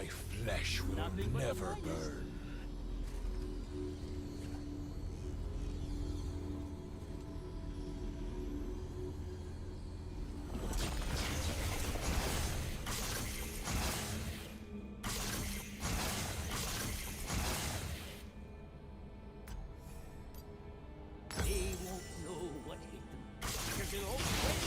My flesh will never burn. They won't know what hit them because they'll all wait.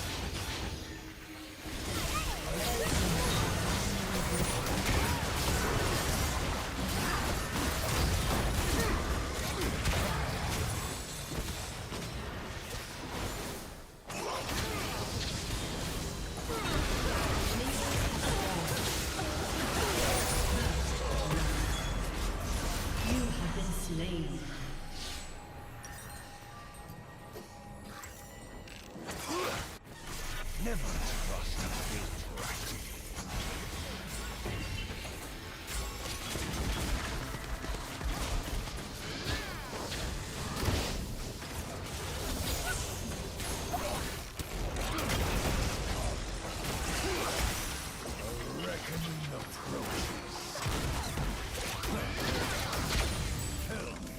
You have been slain. Never trust a big rat. A reckoning approaches. Kill me.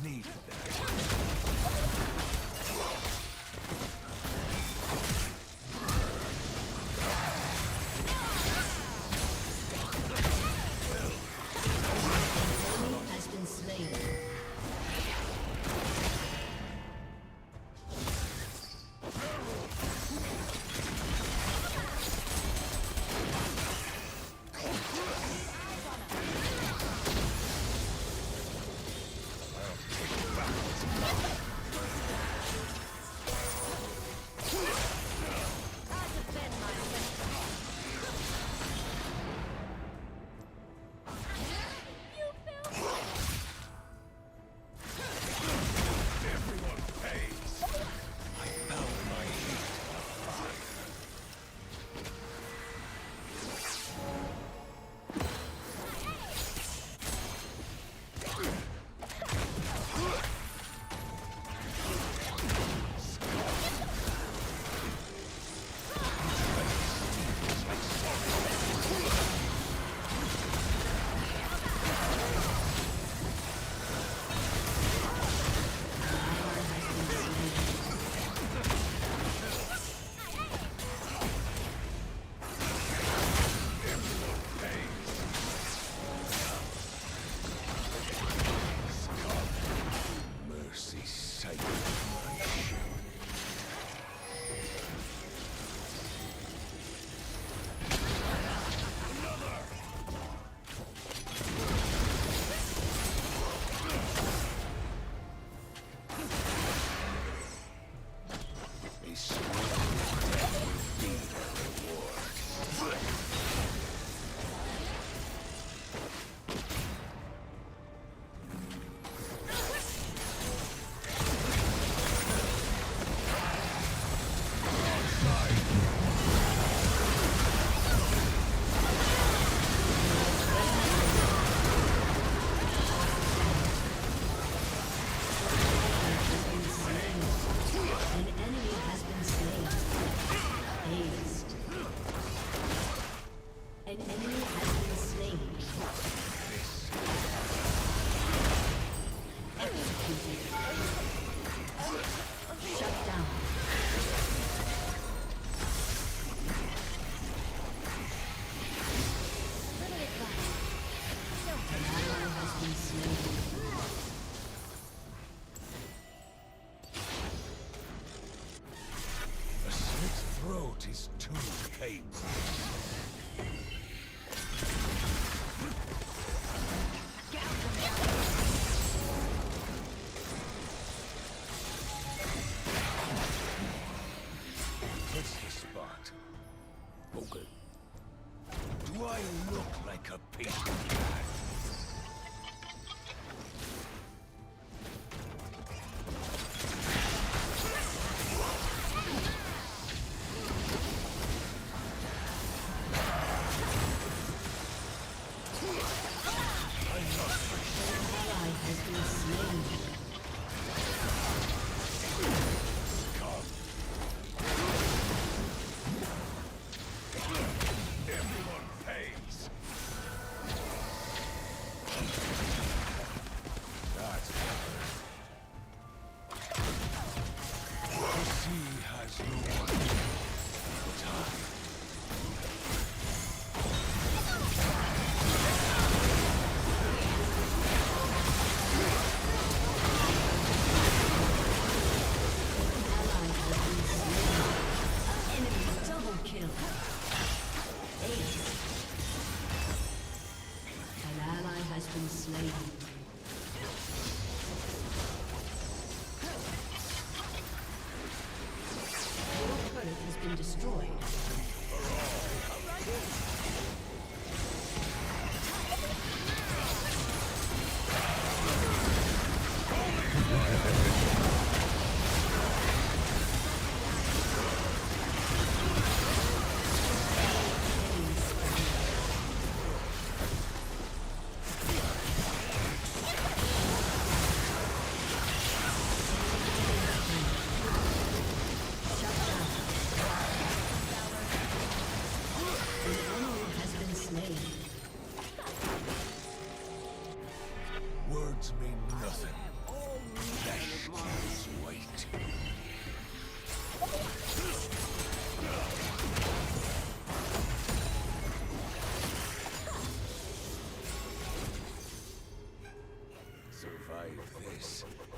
Need that. Enemy has been slain. Everyone pays. I bow my head to fire. Mercy sake, my ship. A sword will be the reward. An enemy has been slain. Aced. An enemy has been slain. Executed. Shut down. An ally has been slain. A slit throat is too painful. I look like a piece of cat? Ally has been slain. Everyone pays. That's better. The sea has no time. Ally has been slain. Enemy double kill. Ace. An ally has been slain. Your turret has been destroyed. An enemy has been slain. Words mean nothing. Flesh carries weight. Survive this,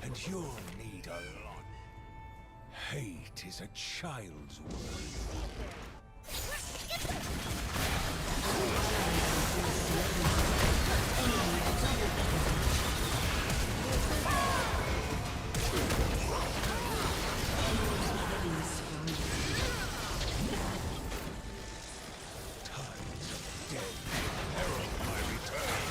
and you'll need a lot. Hate is a child's word. Tides of dead herald my return.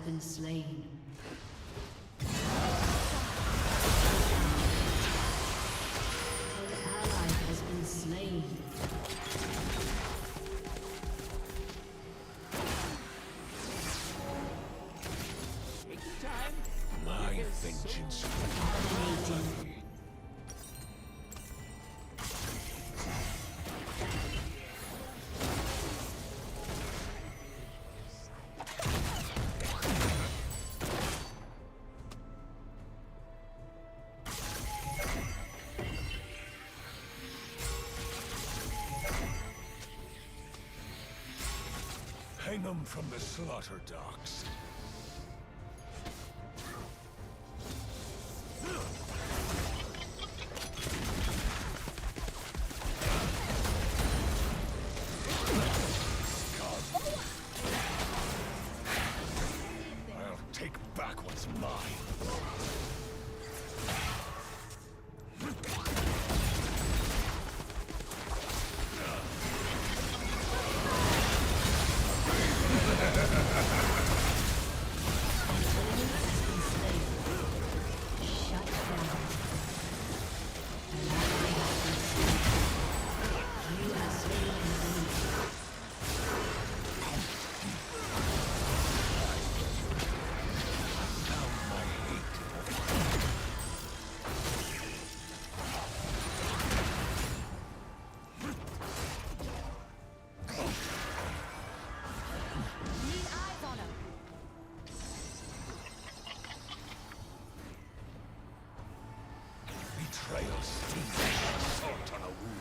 Been slain. An ally has been slain. Take your time. My vengeance will be. Hang them from the slaughter docks. I'll take back what's mine. Betrayal stings like salt on a wound.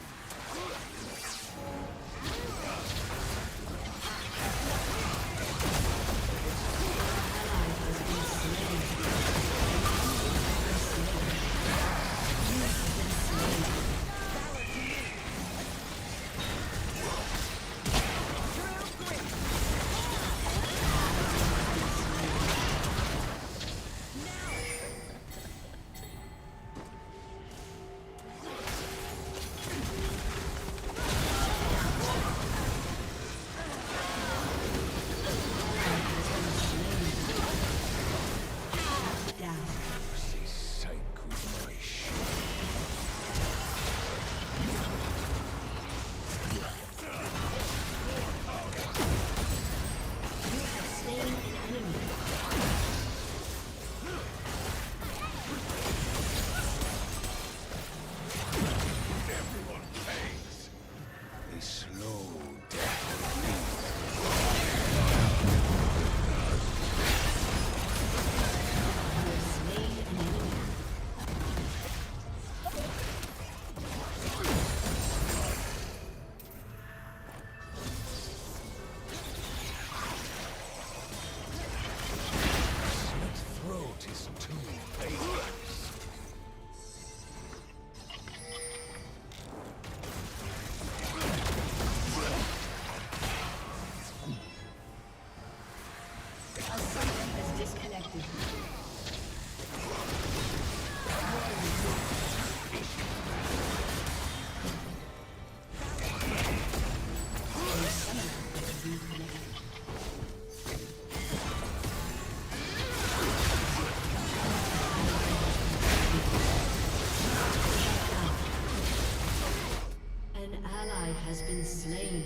Has been slain.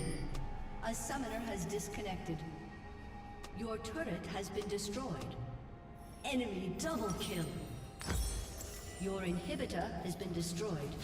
A summoner has disconnected. Your turret has been destroyed. Enemy double kill. Your inhibitor has been destroyed.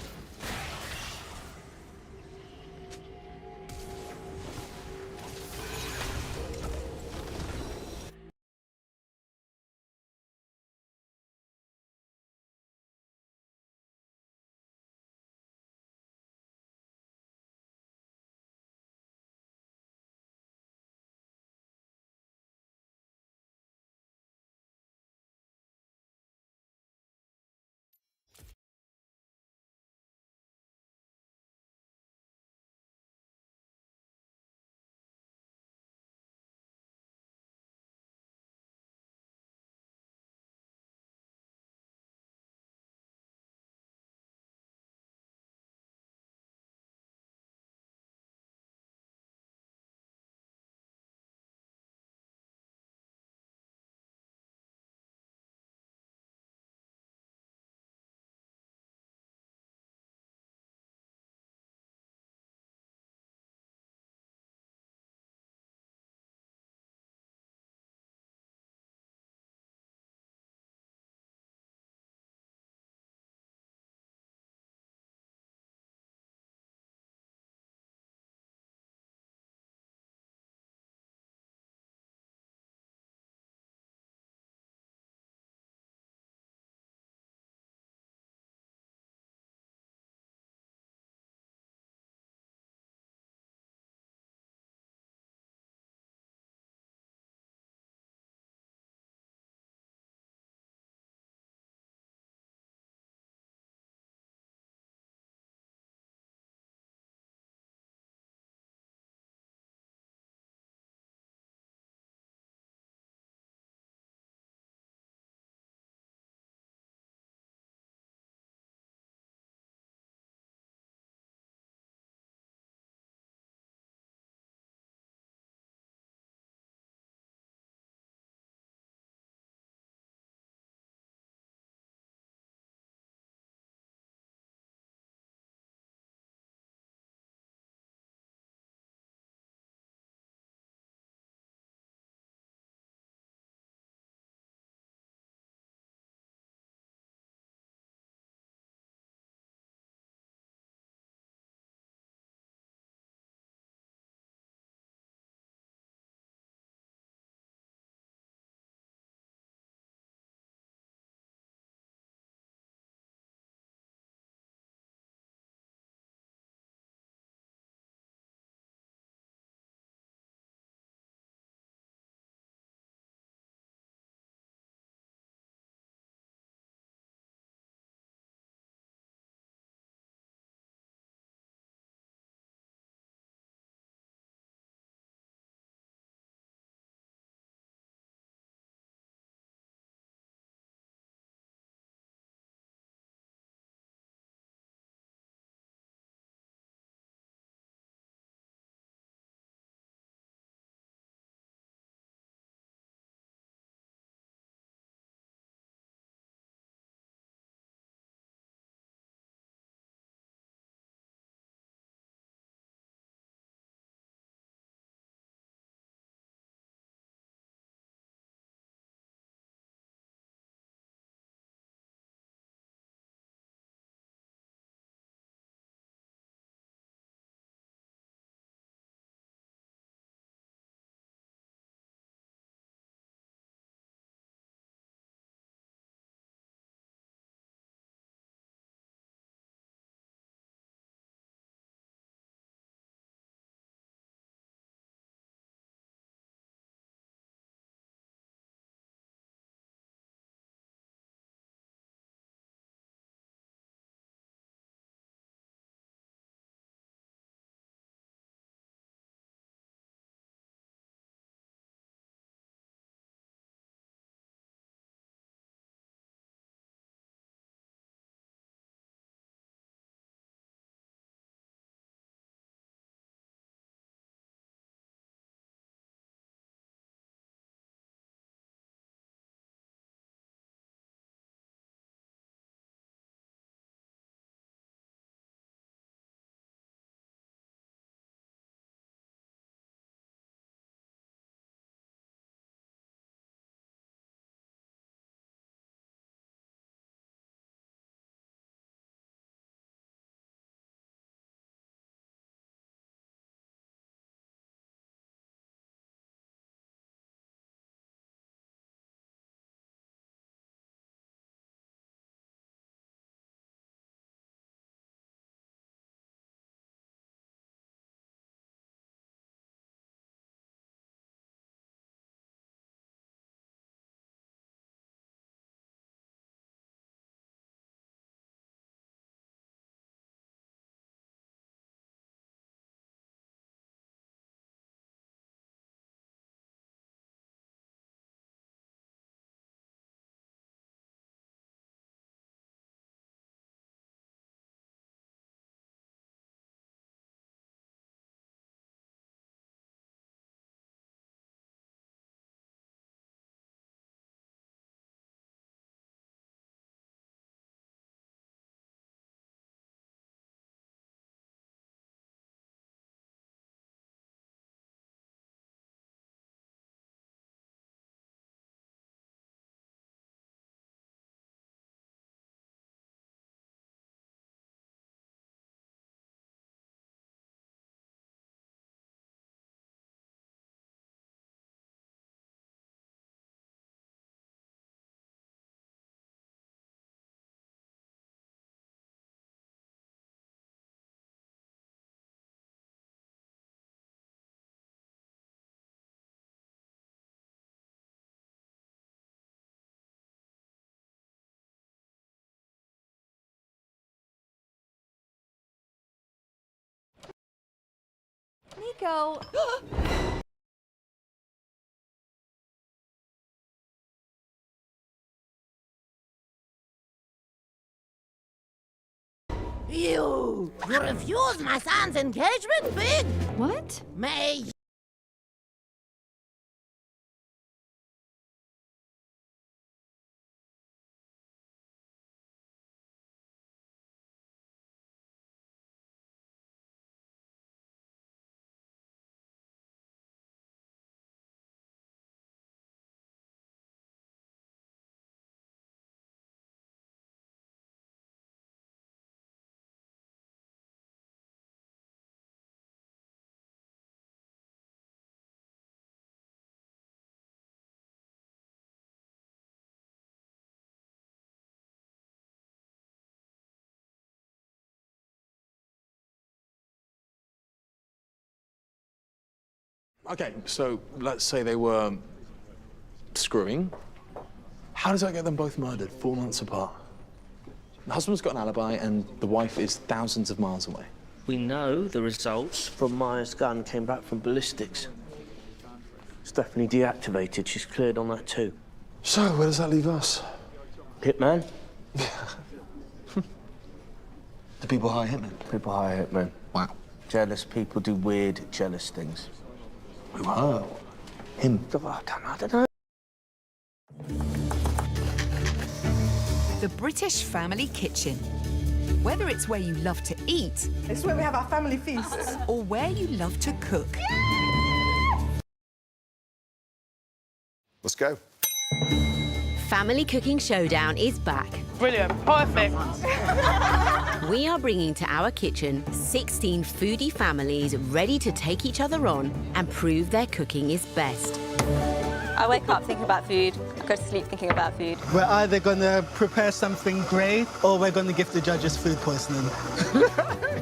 go. You refused my son's engagement, Pig? What? May Okay, so let's say they were screwing. How does that get them both murdered 4 months apart? The husband's got an alibi and the wife is thousands of miles away. We know the results from Maya's gun came back from ballistics. It's definitely deactivated. She's cleared on that too. So, where does that leave us? Hitman? Do people hire hitmen? People hire hitmen. Wow. Jealous people do weird, jealous things. Wow. Him. I don't know. The British Family Kitchen. Whether it's where you love to eat... It's where we have our family feasts. ...or where you love to cook. Let's go. Family Cooking Showdown is back. Brilliant, perfect. We are bringing to our kitchen 16 foodie families ready to take each other on and prove their cooking is best. I wake up thinking about food, I go to sleep thinking about food. We're either going to prepare something great or we're going to give the judges food poisoning.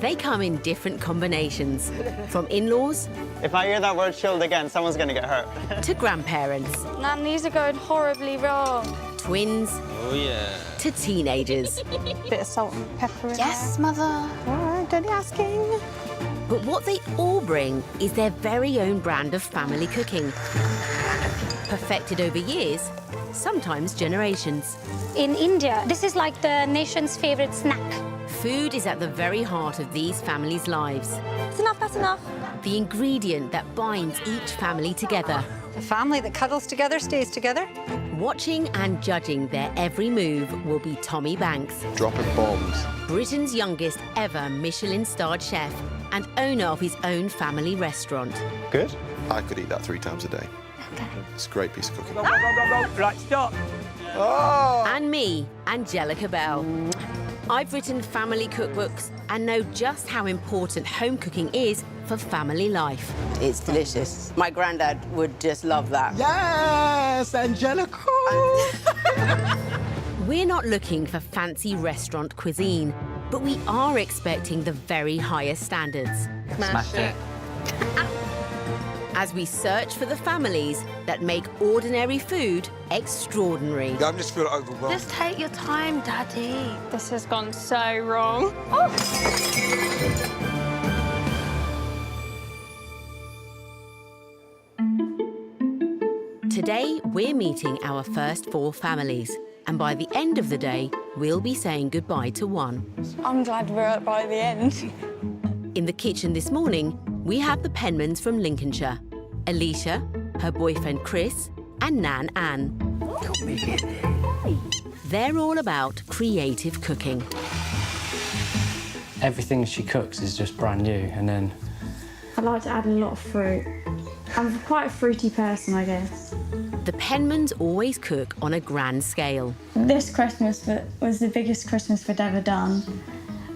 They come in different combinations, from in-laws... If I hear that word chilled again, someone's going to get hurt. ...to grandparents... Nan, these are going horribly wrong. ...twins... Oh, yeah. ...to teenagers. Bit of salt and pepper in Yes, there. mother. All right, don't be asking. But what they all bring is their very own brand of family cooking. Perfected over years, sometimes generations. In India, this is like the nation's favorite snack. Food is at the very heart of these families' lives. That's enough, that's enough. The ingredient that binds each family together. A family that cuddles together stays together. Watching and judging their every move will be Tommy Banks, Dropping bombs. Britain's youngest ever Michelin-starred chef and owner of his own family restaurant. Good. I could eat that 3 times a day. It's a great piece of cooking. Go, go, go, go, go. Right, stop. Oh! And me, Angelica Bell. I've written family cookbooks and know just how important home cooking is for family life. It's delicious. My granddad would just love that. Yes, Angelica! We're not looking for fancy restaurant cuisine, but we are expecting the very highest standards. Smash it. As we search for the families that make ordinary food extraordinary. I just feel overwhelmed. Just take your time, Daddy. This has gone so wrong. Oh. Today, we're meeting our first 4 families. And by the end of the day, we'll be saying goodbye to one. I'm glad we're by the end. In the kitchen this morning, we have the Penmans from Lincolnshire, Alicia, her boyfriend Chris, and Nan Ann. They're all about creative cooking. Everything she cooks is just brand new, and then... I like to add a lot of fruit. I'm quite a fruity person, I guess. The Penmans always cook on a grand scale. This Christmas was the biggest Christmas we'd ever done.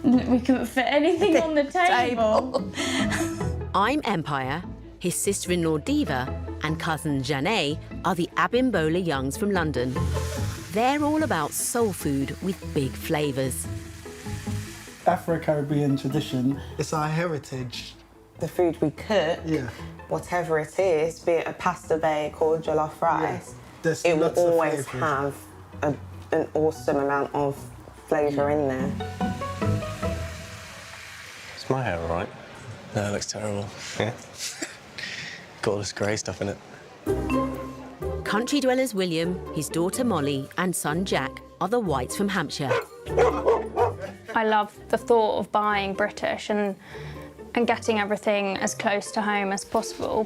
We couldn't fit anything on the table. I'm Empire, his sister-in-law Diva, and cousin Janae are the Abimbola Youngs from London. They're all about soul food with big flavours. Afro-Caribbean tradition, it's our heritage. The food we cook, whatever it is, be it a pasta bake or jollof rice, it will always have an awesome amount of flavour in there. Is my hair all right? No, it looks terrible. Yeah. got all this grey stuff in it. Country dwellers William, his daughter Molly, and son Jack are the whites from Hampshire. I love the thought of buying British and getting everything as close to home as possible.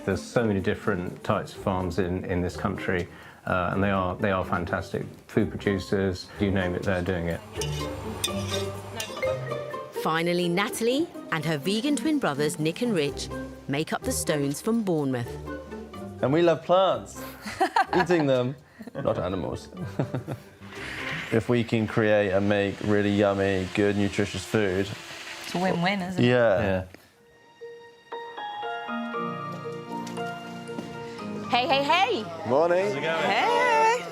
There's so many different types of farms in this country, and they are fantastic. Food producers, you name it, they're doing it. Finally, Natalie and her vegan twin brothers Nick and Rich make up the Stones from Bournemouth. And we love plants. Eating them, not animals. If we can create and make really yummy, good, nutritious food... It's a win-win, isn't it? Yeah. Hey, hey, hey! Morning. Hey!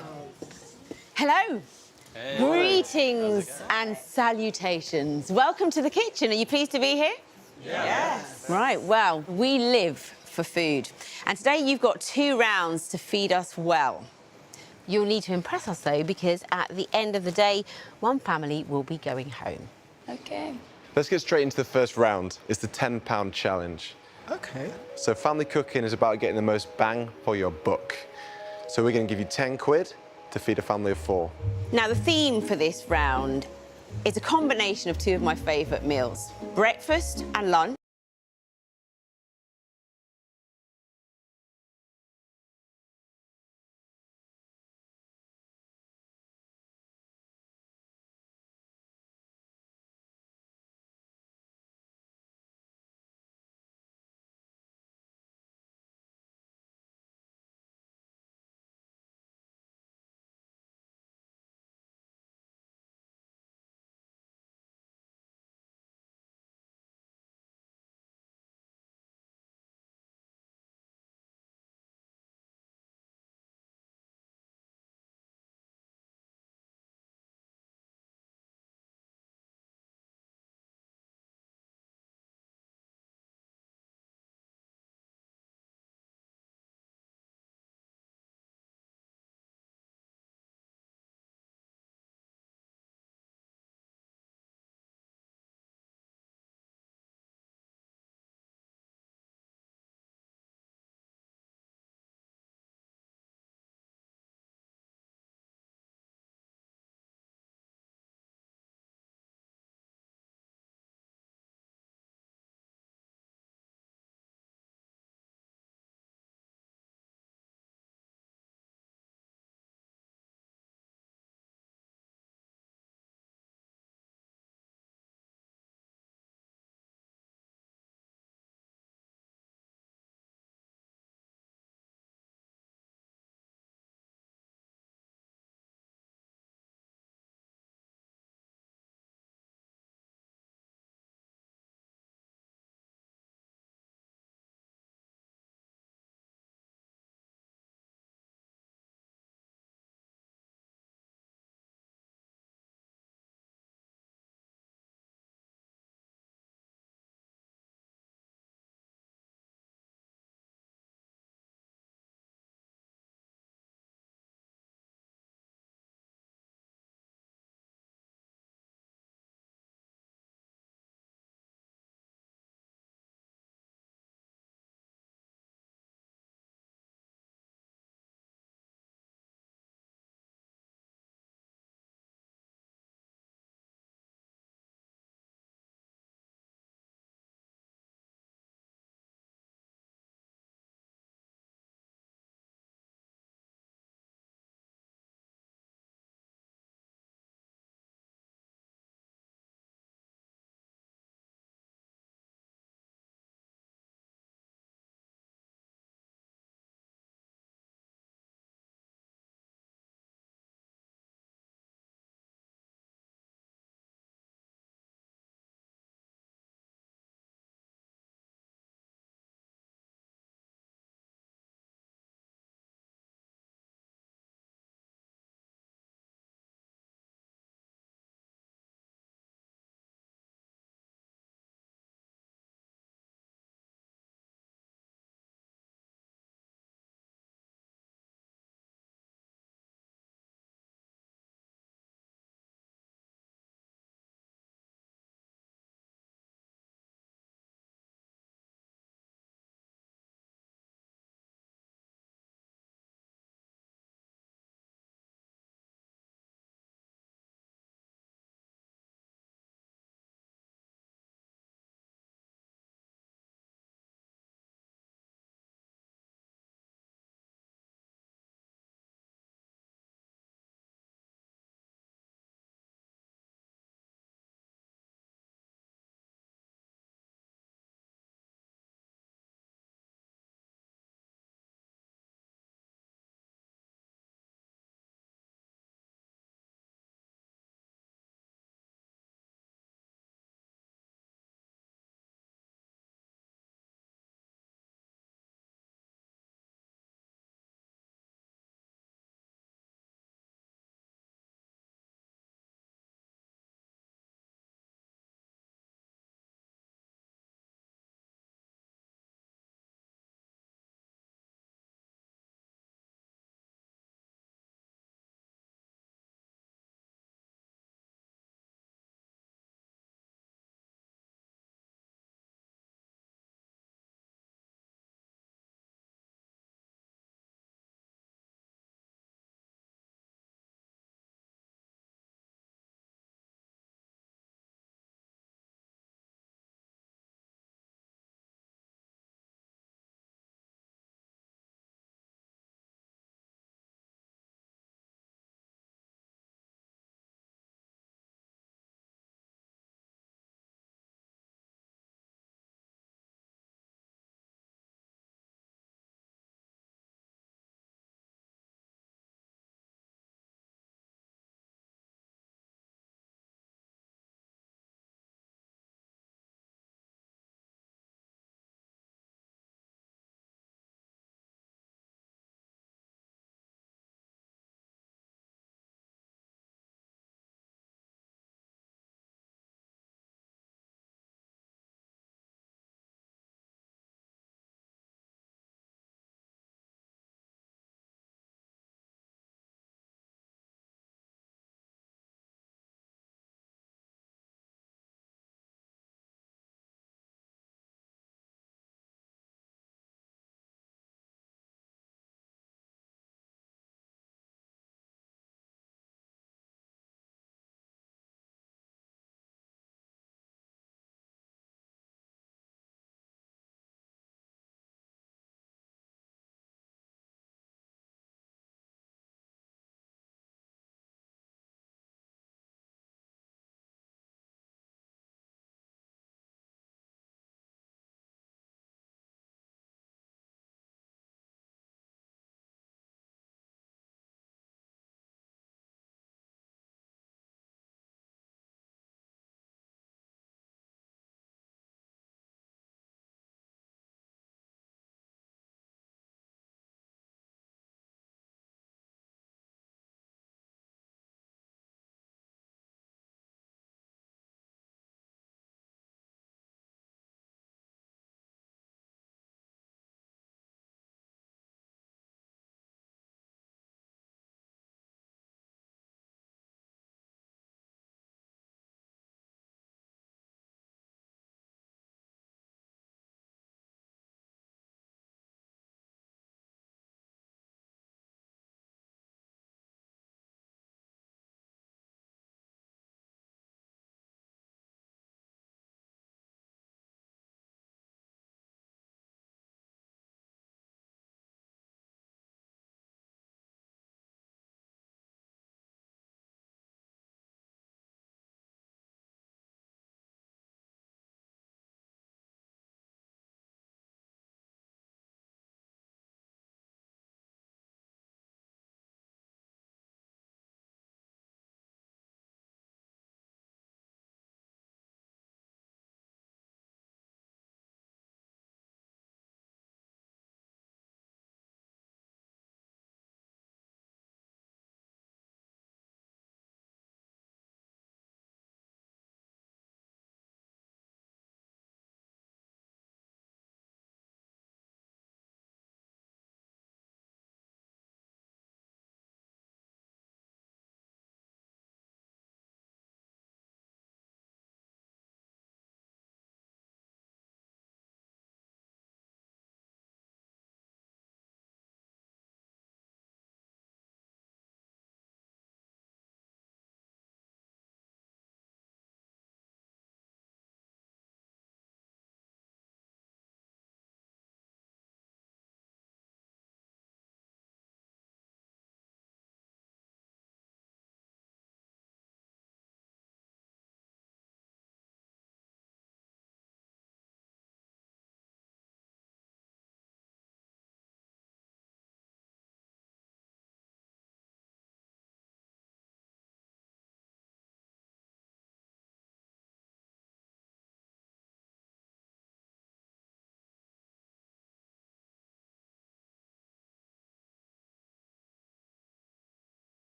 Hello. Hey. Greetings and salutations. Welcome to the kitchen. Are you pleased to be here? Yes. Right, well, we live for food. And today you've got 2 rounds to feed us well. You'll need to impress us, though, because at the end of the day, one family will be going home. OK. Let's get straight into the first round. It's the £10 challenge. OK. So family cooking is about getting the most bang for your buck. So we're going to give you 10 quid to feed a family of 4. Now, the theme for this round is a combination of 2 of my favourite meals, breakfast and lunch.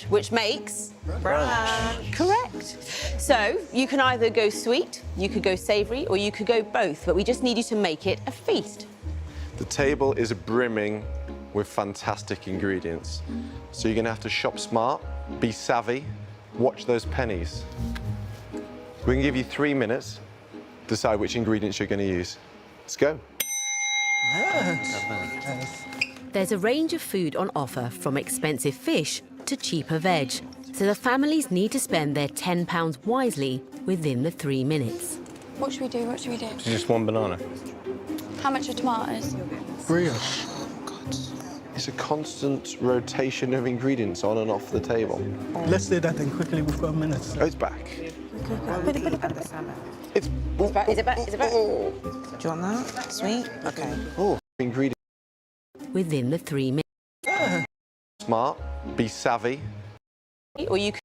which makes brunch. Correct. So you can either go sweet, you could go savoury, or you could go both, but we just need you to make it a feast. The table is brimming with fantastic ingredients. So you're gonna have to shop smart, be savvy, watch those pennies. We can give you 3 minutes, decide which ingredients you're gonna use. Let's go. There's a range of food on offer, from expensive fish to cheaper veg. So the families need to spend their £10 wisely within the 3 minutes. What should we do? What should we do? Just one banana. How much are tomatoes? Brioche. It's a constant rotation of ingredients on and off the table. Let's do that then quickly. We've got a minute. Oh, it's back. It's back. Is it back? Is it back? Do you want that? Sweet? Okay. Oh, ingredients. Within the 3 minutes. Smart, be savvy. Or you could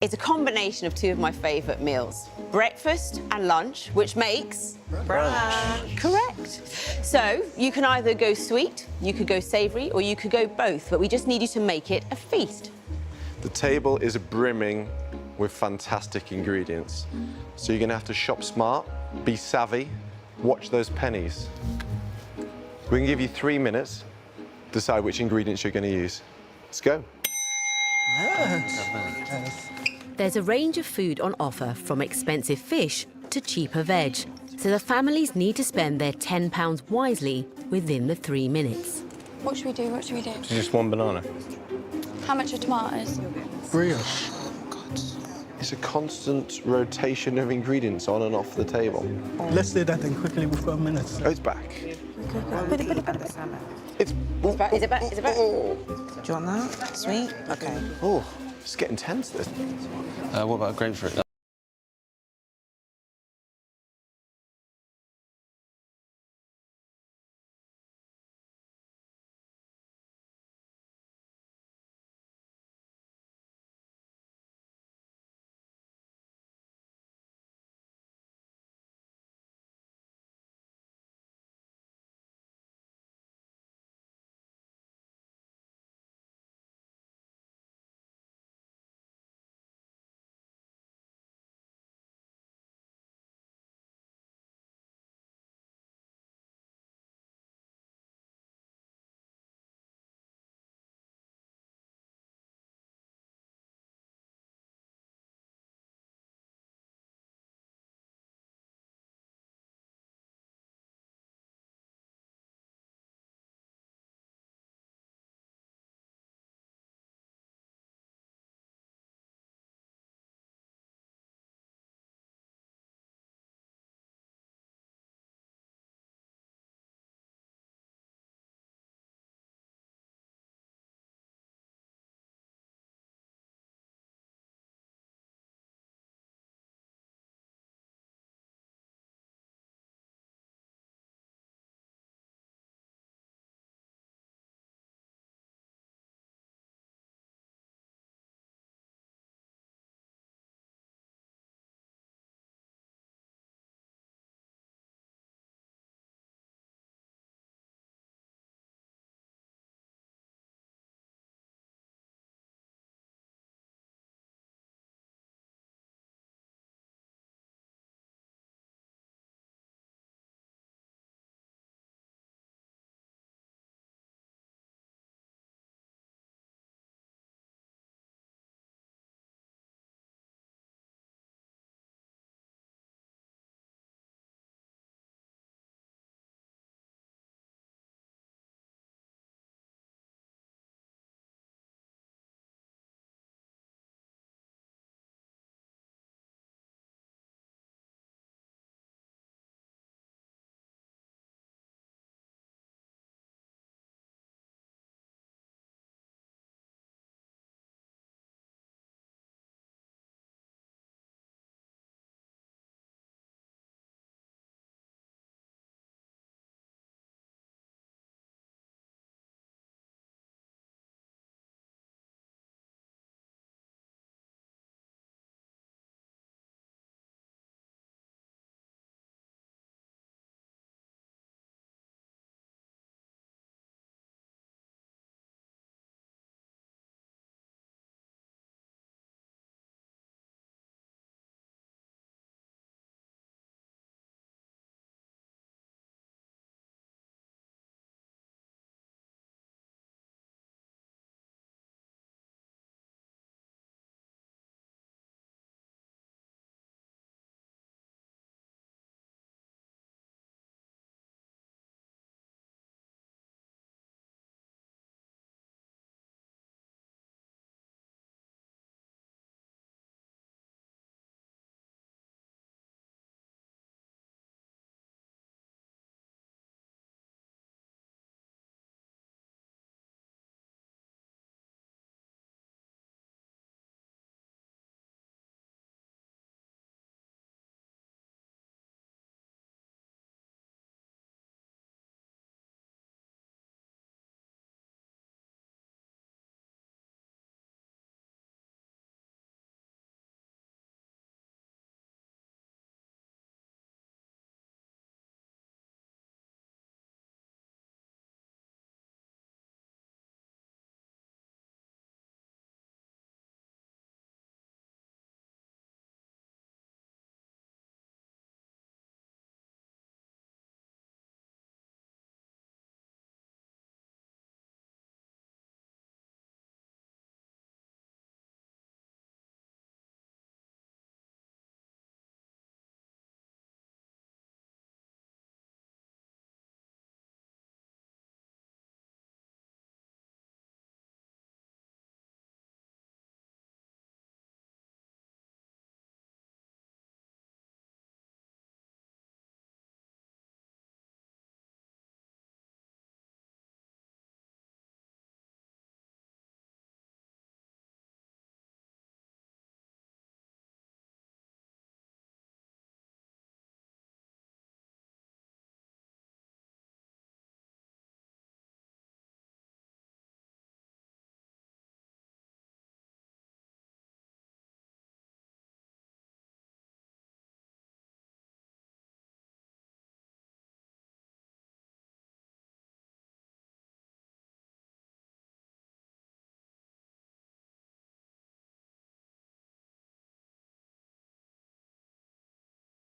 It's a combination of two of my favourite meals, breakfast and lunch, which makes... brunch. Correct. So you can either go sweet, you could go savoury, or you could go both, but we just need you to make it a feast. The table is brimming with fantastic ingredients. So you're gonna have to shop smart, be savvy, watch those pennies. We can give you 3 minutes, decide which ingredients you're gonna use. Let's go. There's a range of food on offer, from expensive fish to cheaper veg, so the families need to spend their £10 wisely within the 3 minutes. What should we do? What should we do? Just one banana. How much are tomatoes? Brioche. It's a constant rotation of ingredients on and off the table. Let's do that then quickly. We've got a minute. Oh, it's back. It's back. Is it back? Is it back? Do you want that? Sweet? Okay. Oh, it's getting tense, this. What about grapefruit?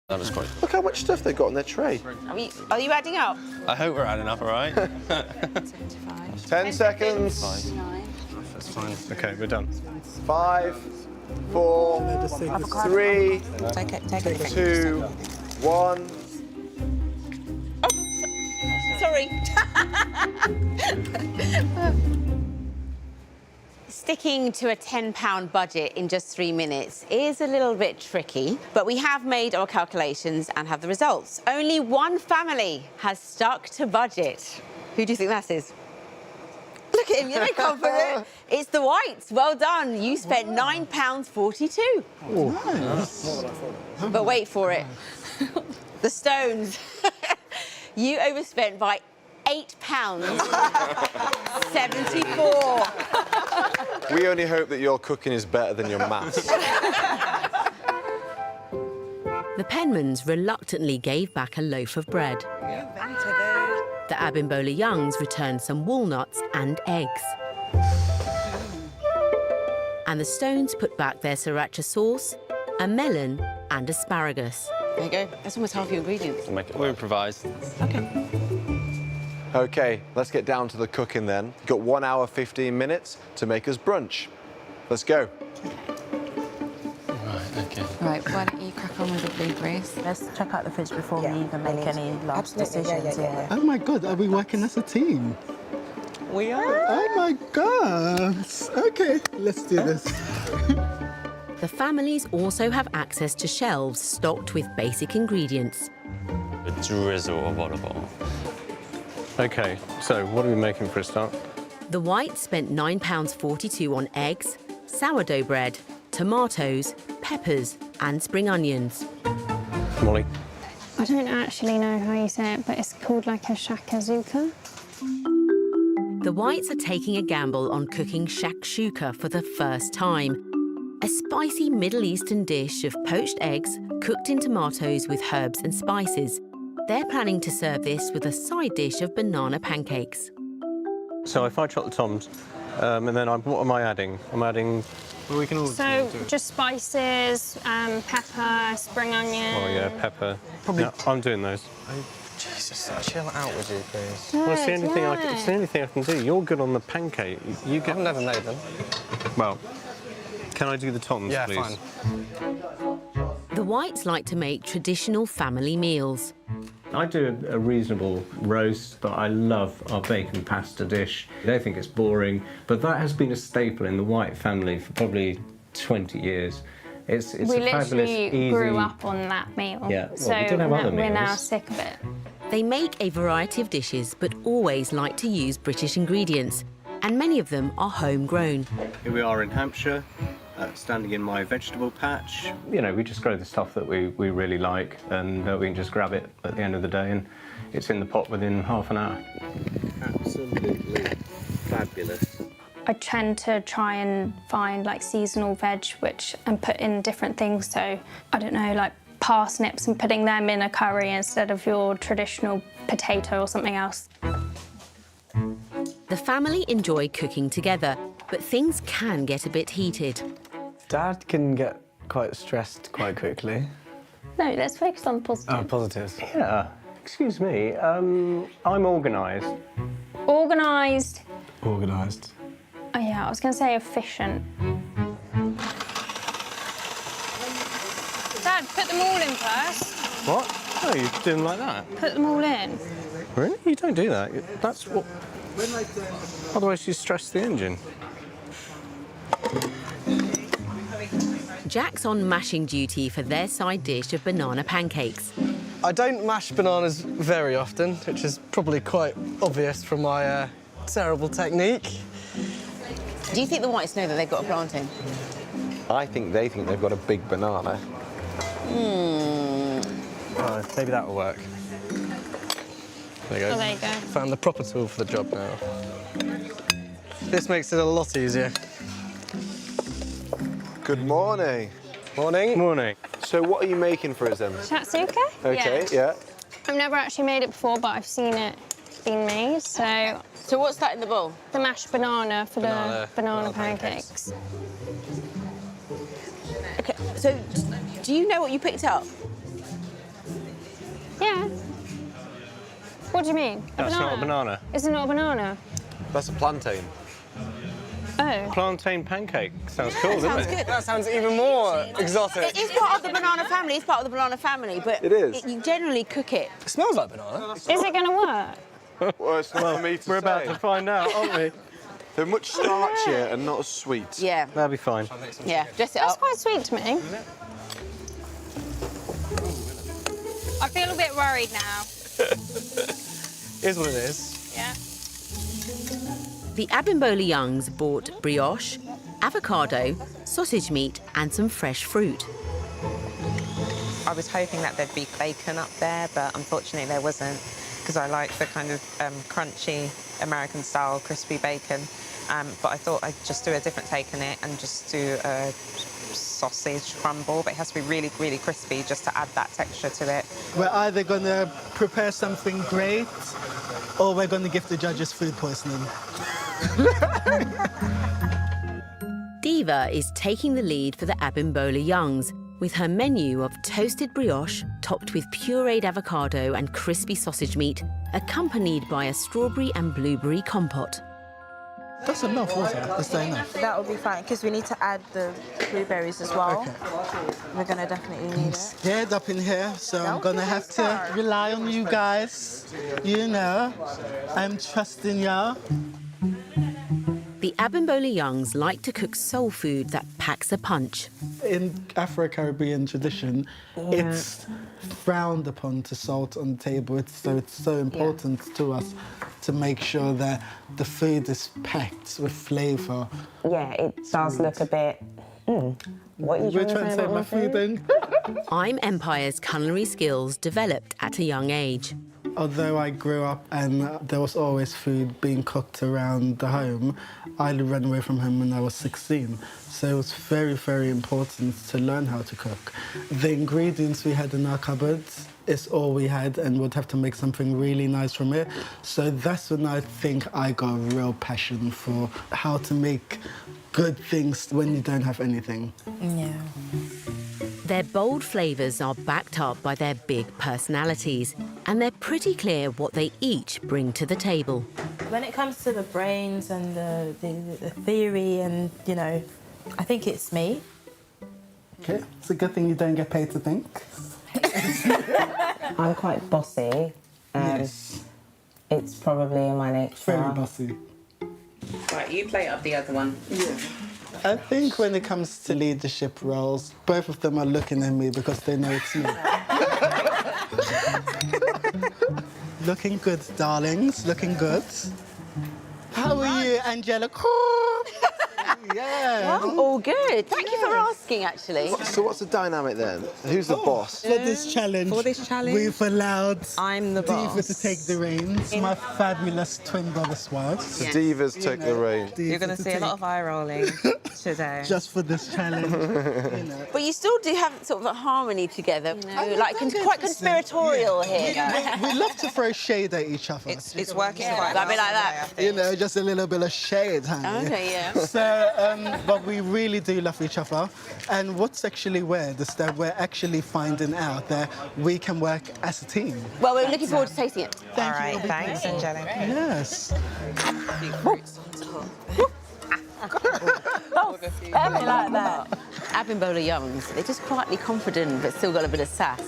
That was quite. Look how much stuff they've got on their tray. Are you adding up? I hope we're adding up, all right? 10 seconds. That's fine. OK, we're done. 5, 4, 3, 2, 1. Sorry. Sticking to a £10 budget in just 3 minutes is a little bit tricky, but we have made our calculations and have the results. Only one family has stuck to budget. Who do you think that is? Look at him, you're very confident. It's the Whites. Well done. You spent £9.42. Nice. But wait for it. The Stones. You overspent by £8.74. We only hope that your cooking is better than your maths. The Penmans reluctantly gave back a loaf of bread. The Abimbola Youngs returned some walnuts and eggs. And the Stones put back their sriracha sauce, a melon and asparagus. There you go. That's almost half your ingredients. We'll improvise. OK. OK, let's get down to the cooking then. You've got 1 hour, 15 minutes to make us brunch. Let's go. Right, OK. Right, why don't you crack on with the blueberries? Let's check out the fridge before we even make any last decisions. Oh my God, are we working as a team? We are. Oh my God. OK, let's do this. The families also have access to shelves stocked with basic ingredients. A drizzle of olive oil. OK, so what are we making for a start? The Whites spent £9.42 on eggs, sourdough bread, tomatoes, peppers and spring onions. Molly? I don't actually know how you say it, but it's called like a shakazuka. The Whites are taking a gamble on cooking shakshuka for the first time. A spicy Middle Eastern dish of poached eggs cooked in tomatoes with herbs and spices. They're planning to serve this with a side dish of banana pancakes. So if I chop the toms, and then what am I adding? I'm adding... Well, we can all So just spices, pepper, spring onion. Oh, yeah, pepper. Probably... No, I'm doing those. Jesus, chill out with you, please. Well, it's the only thing it's the only thing I can do. You're good on the pancake. You get... I've never made them. Well, can I do the toms, yeah, please? Fine. The Whites like to make traditional family meals. I do a reasonable roast, but I love our bacon pasta dish. They think it's boring, but that has been a staple in the White family for probably 20 years. It's we a fabulous, literally easy... grew up on that meal. Yeah, well, so we did have other we're now meals. sick of it. They make a variety of dishes, but always like to use British ingredients, and many of them are homegrown. Here we are in Hampshire, standing in my vegetable patch. You know, we just grow the stuff that we really like, and we can just grab it at the end of the day, and it's in the pot within half an hour. Absolutely fabulous. I tend to try and find like seasonal veg and put in different things. So, I don't know, like parsnips and putting them in a curry instead of your traditional potato or something else. The family enjoy cooking together, but things can get a bit heated. Dad can get quite stressed quite quickly. No, let's focus on positive. Oh, positives. Yeah, excuse me, I'm organised. Organised. Organised. Oh yeah, I was going to say efficient. Dad, put them all in first. What? Oh, you're doing like that? Put them all in. Really? You don't do that. That's what... Otherwise you stress the engine. Jack's on mashing duty for their side dish of banana pancakes. I don't mash bananas very often, which is probably quite obvious from my terrible technique. Do you think the Whites know that they've got a planting? I think they think they've got a big banana. Oh, maybe that will work. There you go. Oh, there you go. Found the proper tool for the job now. This makes it a lot easier. Good morning. Morning. Morning. So what are you making for us then? Shatsuka? OK, yeah. I've never actually made it before, but I've seen it being made, so... So what's that in the bowl? The mashed banana for the banana pancakes. OK, so do you know what you picked up? What do you mean? That's not a banana. Is it not a banana? That's a plantain. Oh. Plantain pancake. Sounds cool, doesn't it? Good. That sounds even more exotic. It is part of the banana family. It's part of the banana family, but It is. you generally cook it. It smells like banana. Is it going to work? Well, it's not for me to We're say. about to find out, aren't we? They're much starchier and not as sweet. Yeah. That'll be fine. Yeah, dress it That's up. quite sweet to me. I feel a bit worried now. Is what it is. Yeah. The Abimbola Youngs bought brioche, avocado, sausage meat and some fresh fruit. I was hoping that there'd be bacon up there, but unfortunately there wasn't, because I like the kind of crunchy American-style crispy bacon. But I thought I'd just do a different take on it and just do a sausage crumble, but it has to be really, really crispy just to add that texture to it. We're either going to prepare something great or we're going to give the judges food poisoning. Diva is taking the lead for the Abimbola Youngs with her menu of toasted brioche topped with pureed avocado and crispy sausage meat, accompanied by a strawberry and blueberry compote. That's enough, wasn't it? Is that enough? That will be fine, because we need to add the blueberries as well. Okay. We're going to definitely need it. Scared up in here, so I'm going to have to rely on you guys. You know, I'm trusting y'all. The Abimbola Youngs like to cook soul food that packs a punch. In Afro-Caribbean tradition, it's frowned upon to salt on the table. It's so important to us to make sure that the food is packed with flavour. Yeah, it does look a bit... What are you We're trying to say about my food then? I'm Empire's culinary skills developed at a young age. Although I grew up and there was always food being cooked around the home, I ran away from home when I was 16. So it was very, very important to learn how to cook. The ingredients we had in our cupboards is all we had and would have to make something really nice from it. So that's when I think I got a real passion for how to make good things when you don't have anything. Yeah. Their bold flavours are backed up by their big personalities, and they're pretty clear what they each bring to the table. When it comes to the brains and the theory and, you know, I think it's me. Okay, it's a good thing you don't get paid to think. I'm quite bossy. Yes. It's probably in my nature. Very bossy. Right, you play up the other one. Yeah. I think when it comes to leadership roles, both of them are looking at me because they know it's me. Looking good, darlings. Looking good. How are you, Angelica? Yeah. Well, all good. Thank you for asking, actually. So what's the dynamic then? Who's the boss? For this challenge, we've allowed I'm the Diva boss. to take the reins. My fabulous twin brother's wife. So Divas take the rein. You're going to see a lot of eye rolling today. Just for this challenge. You know. But you still do have sort of a harmony together, you know, like quite conspiratorial here. We love to throw shade at each other. It's working quite That'd be well like that. today, I You know, just a little bit of shade, honey. Okay, yeah. So, but we really do love each other. And what's actually weird is that we're actually finding out that we can work as a team. Well, we're looking forward to tasting it. All right, thanks, Angelica. Yes. Oh, family like that. Abimbola Youngs, they're just quietly confident but still got a bit of sass.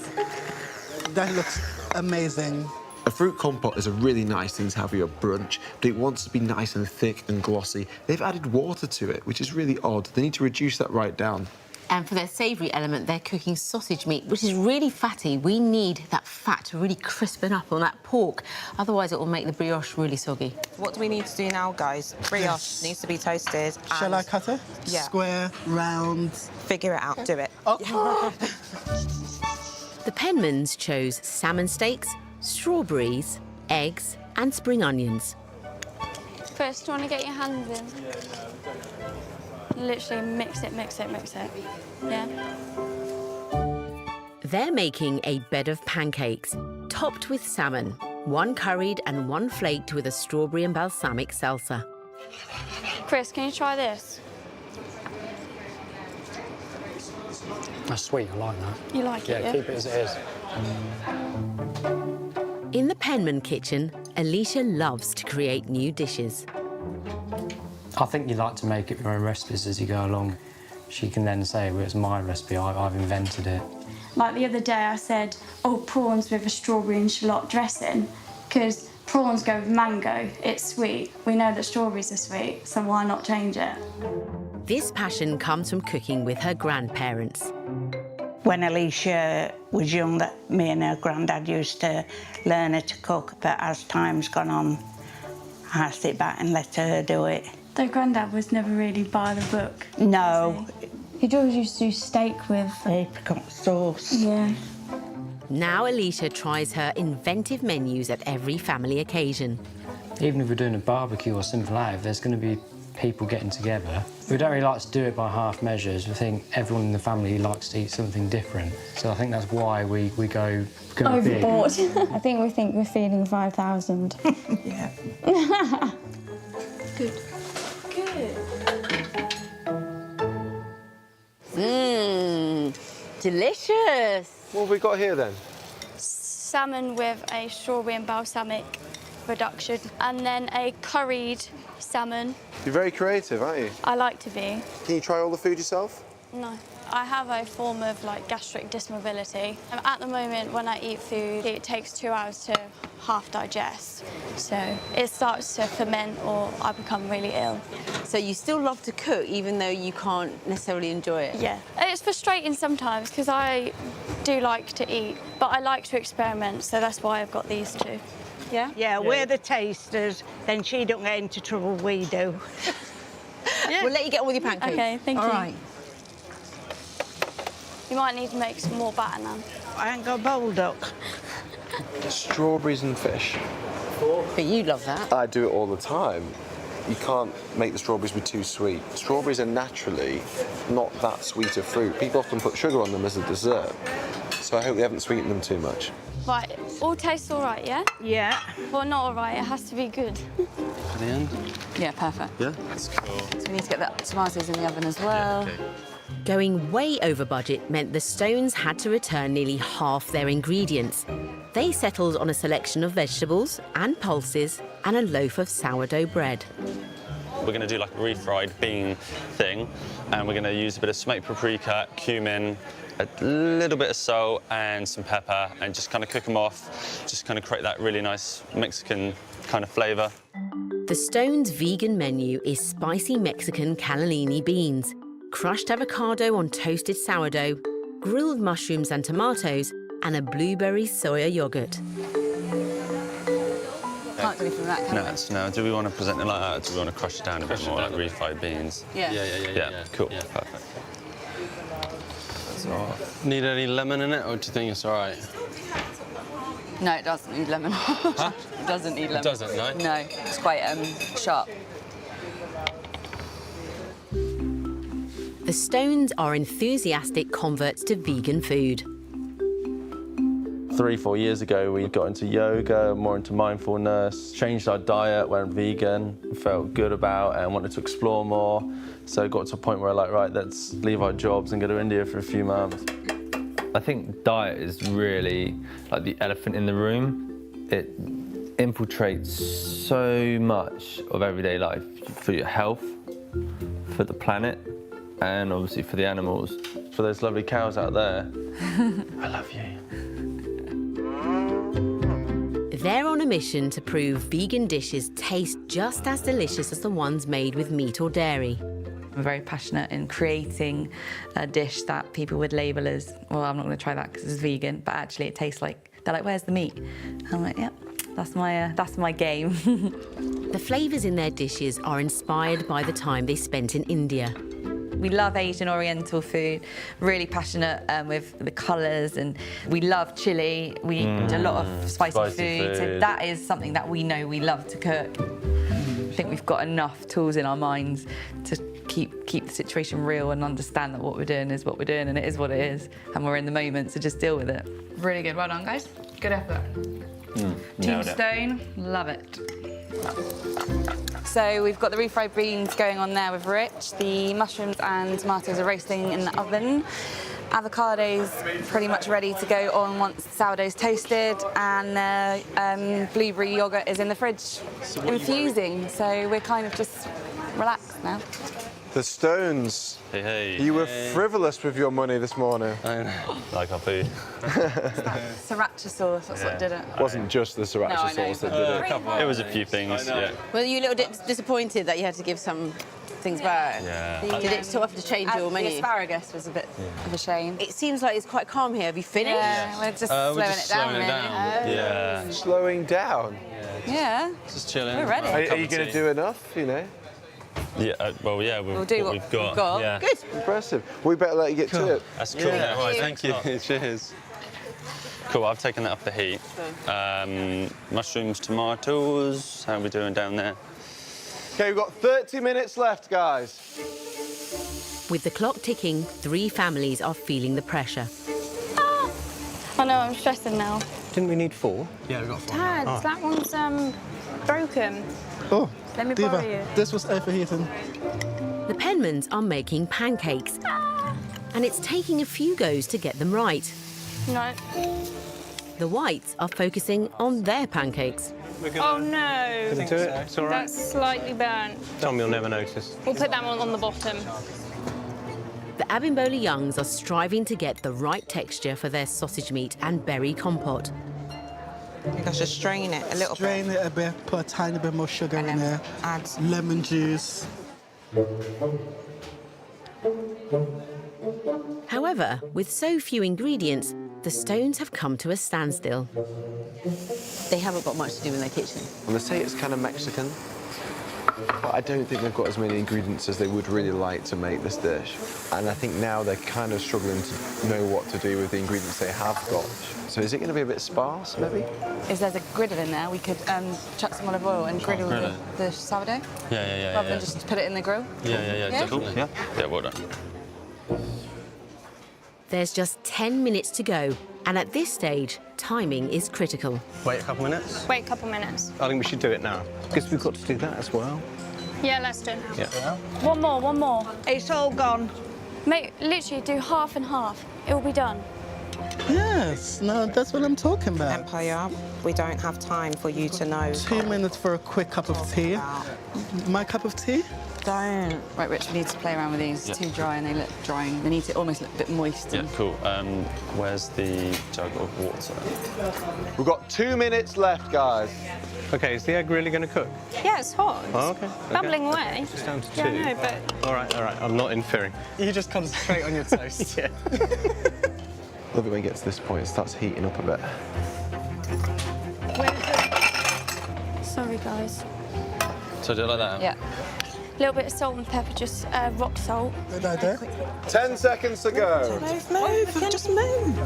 That looks amazing. A fruit compote is a really nice thing to have for your brunch, but it wants to be nice and thick and glossy. They've added water to it, which is really odd. They need to reduce that right down. And for their savoury element, they're cooking sausage meat, which is really fatty. We need that fat to really crispen up on that pork. Otherwise, it will make the brioche really soggy. What do we need to do now, guys? Brioche needs to be toasted. Shall I cut it? Yeah. Square, round. Figure it out. Do it. Oh. The Penmans chose salmon steaks, strawberries, eggs and spring onions. First, do you want to get your hands in? Literally mix it, mix it, mix it. Yeah? They're making a bed of pancakes, topped with salmon, one curried and one flaked with a strawberry and balsamic salsa. Chris, can you try this? That's sweet, I like that. You like it, yeah? Keep it as it is. In the Penman kitchen, Alicia loves to create new dishes. I think you like to make up your own recipes as you go along. She can then say, well, it's my recipe, I've invented it. Like the other day I said, oh, prawns with a strawberry and shallot dressing, because prawns go with mango, it's sweet. We know that strawberries are sweet, so why not change it? This passion comes from cooking with her grandparents. When Alicia was young, me and her granddad used to learn her to cook, but as time's gone on, I sit back and let her do it. Though Grandad was never really by the book. No. He'd always used to do steak with apricot sauce. Yeah. Now Alicia tries her inventive menus at every family occasion. Even if we're doing a barbecue or something like that, if there's going to be people getting together, we don't really like to do it by half measures. We think everyone in the family likes to eat something different. So I think that's why we go overboard. I think we're feeding 5,000. Yeah. Good. Good. Mmm, delicious. What have we got here then? Salmon with a strawberry and balsamic reduction, and then a curried salmon. You're very creative, aren't you? I like to be. Can you try all the food yourself? No. I have a form of gastric dysmobility. At the moment, when I eat food, it takes 2 hours to half digest. So it starts to ferment or I become really ill. So you still love to cook even though you can't necessarily enjoy it? Yeah. It's frustrating sometimes because I do like to eat, but I like to experiment, so that's why I've got these two. Yeah? Yeah, we're the tasters, then she don't get into trouble, we do. Yeah. We'll let you get on with your pancakes. Okay, thank you. All right. You might need to make some more batter now. I ain't got a bowl duck. Strawberries and fish. But you love that. I do it all the time. You can't make the strawberries be too sweet. Strawberries are naturally not that sweet a fruit. People often put sugar on them as a dessert. So I hope they haven't sweetened them too much. Right, all tastes all right, yeah? Yeah. Well, not all right, it has to be good. At the end? Yeah, perfect. Yeah? That's cool. So we need to get the tomatoes in the oven as well. Yeah, okay. Going way over budget meant the Stones had to return nearly half their ingredients. They settled on a selection of vegetables and pulses and a loaf of sourdough bread. We're going to do like a refried bean thing, and we're going to use a bit of smoked paprika, cumin, a little bit of salt and some pepper, and just kind of cook them off, just kind of create that really nice Mexican kind of flavour. The Stones' vegan menu is spicy Mexican cannellini beans, crushed avocado on toasted sourdough, grilled mushrooms and tomatoes, and a blueberry soya yogurt. Can't do anything with that, can we? No, do we want to present it like that, or do we want to crush it down a bit more, like refried beans? Yeah. Yeah, cool, perfect. So, need any lemon in it, or do you think it's all right? No, it doesn't need lemon. Huh? It doesn't need lemon. It doesn't, no? No, it's quite sharp. The Stones are enthusiastic converts to vegan food. 3-4 years ago, we got into yoga, more into mindfulness, changed our diet, went vegan, felt good about and wanted to explore more. So it got to a point where like, right, let's leave our jobs and go to India for a few months. I think diet is really like the elephant in the room. It infiltrates so much of everyday life for your health, for the planet, and obviously for the animals. For those lovely cows out there, I love you. They're on a mission to prove vegan dishes taste just as delicious as the ones made with meat or dairy. I'm very passionate in creating a dish that people would label as, well, I'm not going to try that because it's vegan, but actually it tastes like, they're like, where's the meat? And I'm like, yep, that's my game. The flavours in their dishes are inspired by the time they spent in India. We love Asian Oriental food, really passionate with the colours, and we love chili. We eat a lot of spicy food, so that is something that we know we love to cook. I think we've got enough tools in our minds to keep the situation real and understand that what we're doing is what we're doing, and it is what it is, and we're in the moment, so just deal with it. Really good, well done guys. Good effort. Team Stone, love it. So we've got the refried beans going on there with Rich. The mushrooms and tomatoes are roasting in the oven. Avocado's pretty much ready to go on once sourdough's toasted, and blueberry yoghurt is in the fridge infusing, so we're kind of just relaxed now. The Stones. Hey, hey. You were hey. frivolous with your money this morning. I know. Like our food. Sriracha sauce, that's what did it. It wasn't just the sriracha sauce that did it. It was a few things, yeah. Were you a little bit disappointed that you had to give some things back? Yeah. Did it sort of have to change your menu? The asparagus was a bit of a shame. It seems like it's quite calm here. Have you finished? Yeah, we're just slowing it down, really. Yeah. Slowing down? Yeah. Just chilling. We're ready. Are you going to do enough, you know? Yeah, well, yeah, We'll do what we've got. we've got. Yeah. Good. Impressive. We better let you get to it. That's cool. Yeah. Right, Thank thank you. Cheers. Cool, I've taken that off the heat. Mushrooms, tomatoes, how are we doing down there? Okay, we've got 30 minutes left, guys. With the clock ticking, 3 families are feeling the pressure. I know, I'm stressing now. Didn't we need 4? Yeah, we got 4. Dad, that one's broken. Oh, Let me Diva, borrow you. this was overheating. The Penmans are making pancakes, and it's taking a few goes to get them right. No. The Whites are focusing on their pancakes. Oh no. Gonna do it? It's all right. That's slightly burnt. Tom, you'll never notice. We'll put that one on the bottom. The Abimbola Youngs are striving to get the right texture for their sausage meat and berry compote. I think I should strain it a little bit. Strain it a bit, put a tiny bit more sugar in there. Add lemon juice. However, with so few ingredients, the Stones have come to a standstill. They haven't got much to do in their kitchen. And they say it's kind of Mexican, but I don't think they've got as many ingredients as they would really like to make this dish. And I think now they're kind of struggling to know what to do with the ingredients they have got. So is it going to be a bit sparse, maybe? If there's a griddle in there, we could chuck some olive oil and griddle the sourdough. Yeah. Rather than just put it in the grill. Yeah, definitely. Yeah. Yeah, well done. There's just 10 minutes to go, and at this stage, timing is critical. Wait a couple minutes? Wait a couple minutes. I think we should do it now, because we've got to do that as well. Yeah, let's do it now. Yeah. One more. It's all gone. Mate, literally do half and half. It will be done. Yes, no, that's what I'm talking about. Empire, we don't have time for you to know. 2 minutes for a quick cup of tea. My cup of tea? Don't. Right, Rich, we need to play around with these. It's too dry and they look dry. They need to almost look a bit moist. Yeah, cool. Where's the jug of water? We've got 2 minutes left, guys. OK, is the egg really going to cook? Yeah, it's hot. Oh, OK. Bubbling away. It's down to 2. Yeah, I know, but... All right, I'm not interfering. You just concentrate on your toast. Yeah. Love it when it gets to this point, it starts heating up a bit. Sorry, guys. So do it like that? Yeah. A little bit of salt and pepper, just rock salt. Good idea. 10 seconds to go. Move, just move.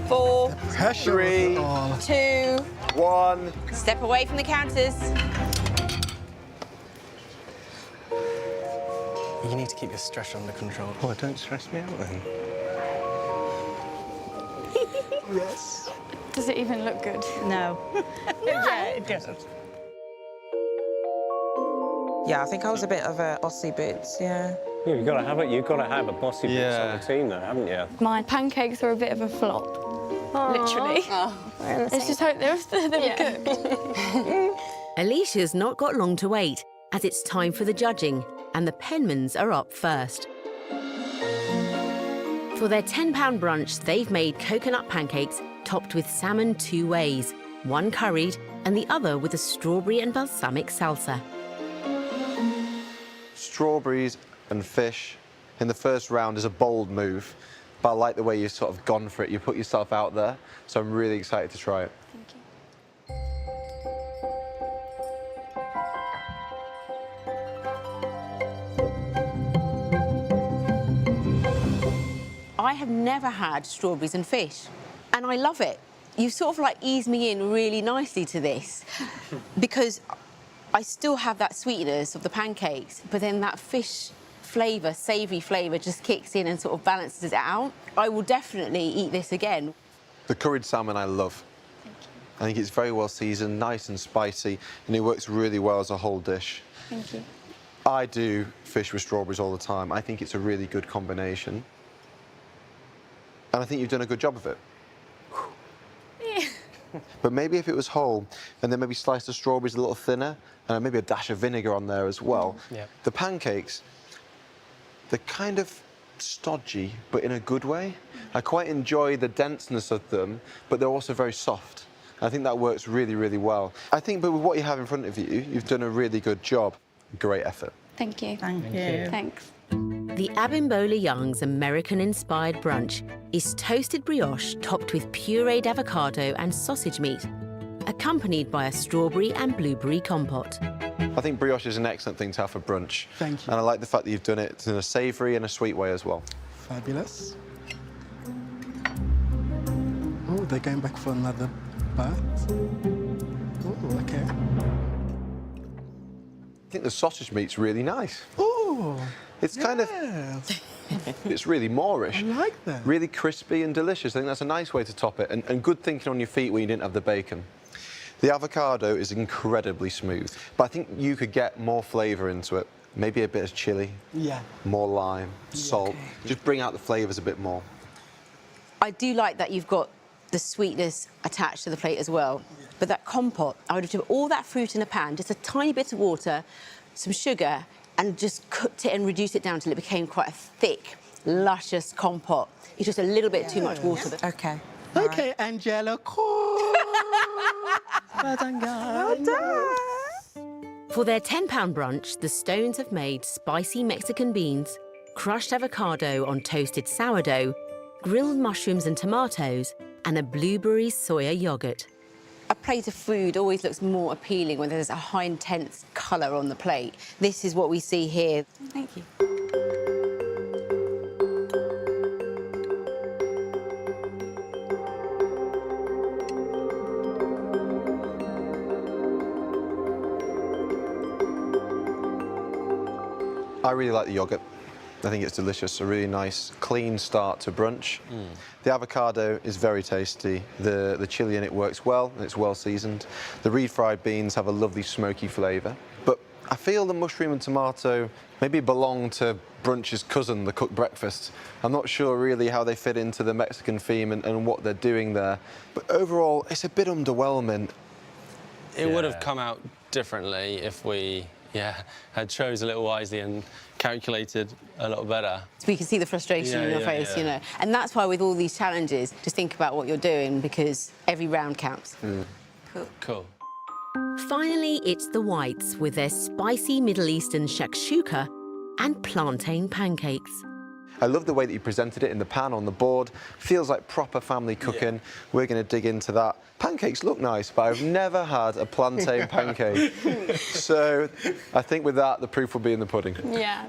4, Pressure. 3, 2, 1. step away from the counters. You need to keep your stress under control. Oh, don't stress me out then. Yes. Does it even look good? No. Yeah, it does. Yeah, I think I was a bit of a bossy boots, yeah. Yeah, you've got to have it. You've got to have a bossy bits on the team, though, haven't you? My pancakes are a bit of a flop. Literally. Let's just hope they're cooked. Alicia's not got long to wait, as it's time for the judging, and the Penmans are up first. For their £10 brunch, they've made coconut pancakes topped with salmon 2 ways, one curried and the other with a strawberry and balsamic salsa. Strawberries and fish in the first round is a bold move, but I like the way you've sort of gone for it. You put yourself out there, so I'm really excited to try it. Thank you. I have never had strawberries and fish, and I love it. You sort of like eased me in really nicely to this, because I still have that sweetness of the pancakes, but then that fish flavour, savoury flavour, just kicks in and sort of balances it out. I will definitely eat this again. The curried salmon I love. I think it's very well seasoned, nice and spicy, and it works really well as a whole dish. Thank you. I do fish with strawberries all the time. I think it's a really good combination. and I think you've done a good job of it. But maybe if it was whole, and then maybe slice the strawberries a little thinner, and maybe a dash of vinegar on there as well. Yeah. The pancakes, they're kind of stodgy, but in a good way. I quite enjoy the denseness of them, but they're also very soft. I think that works really, really well. I think, but with what you have in front of you, you've done a really good job. Great effort. Thank you. Thank you. Thanks. The Abimbola Young's American-inspired brunch is toasted brioche topped with pureed avocado and sausage meat, accompanied by a strawberry and blueberry compote. I think brioche is an excellent thing to have for brunch. Thank you. And I like the fact that you've done it in a savoury and a sweet way as well. Fabulous. Oh, they're going back for another bite. Oh, okay. I think the sausage meat's really nice. Oh, It's kind of, it's really Moorish. I like that. Really crispy and delicious. I think that's a nice way to top it. And good thinking on your feet when you didn't have the bacon. The avocado is incredibly smooth, but I think you could get more flavour into it. Maybe a bit of chilli, Yeah. more lime, salt. Just bring out the flavours a bit more. I do like that you've got the sweetness attached to the plate as well. But that compote, I would have put all that fruit in a pan, just a tiny bit of water, some sugar, and just cooked it and reduced it down till it became quite a thick, luscious compote. It's just a little bit too much water. Okay. Okay, Angela. Cool. Well done, guys. Well done. For their £10 brunch, the Stones have made spicy Mexican beans, crushed avocado on toasted sourdough, grilled mushrooms and tomatoes, and a blueberry soya yogurt. A plate of food always looks more appealing when there's a high intense colour on the plate. This is what we see here. Thank you. I really like the yoghurt. I think it's delicious, a really nice, clean start to brunch. The avocado is very tasty. The chilli in it works well, and it's well seasoned. The refried beans have a lovely smoky flavour. But I feel the mushroom and tomato maybe belong to brunch's cousin, the cooked breakfast. I'm not sure really how they fit into the Mexican theme and what they're doing there. But overall, it's a bit underwhelming. It would have come out differently if we, had chose a little wisely and calculated a lot better. We can see the frustration in your face, you know. And that's why with all these challenges, just think about what you're doing because every round counts. Cool. Finally, it's the whites with their spicy Middle Eastern shakshuka and plantain pancakes. I love the way that you presented it in the pan on the board. Feels like proper family cooking. We're going to dig into that. Pancakes look nice, but I've never had a plantain pancake. So I think with that, the proof will be in the pudding. Yeah.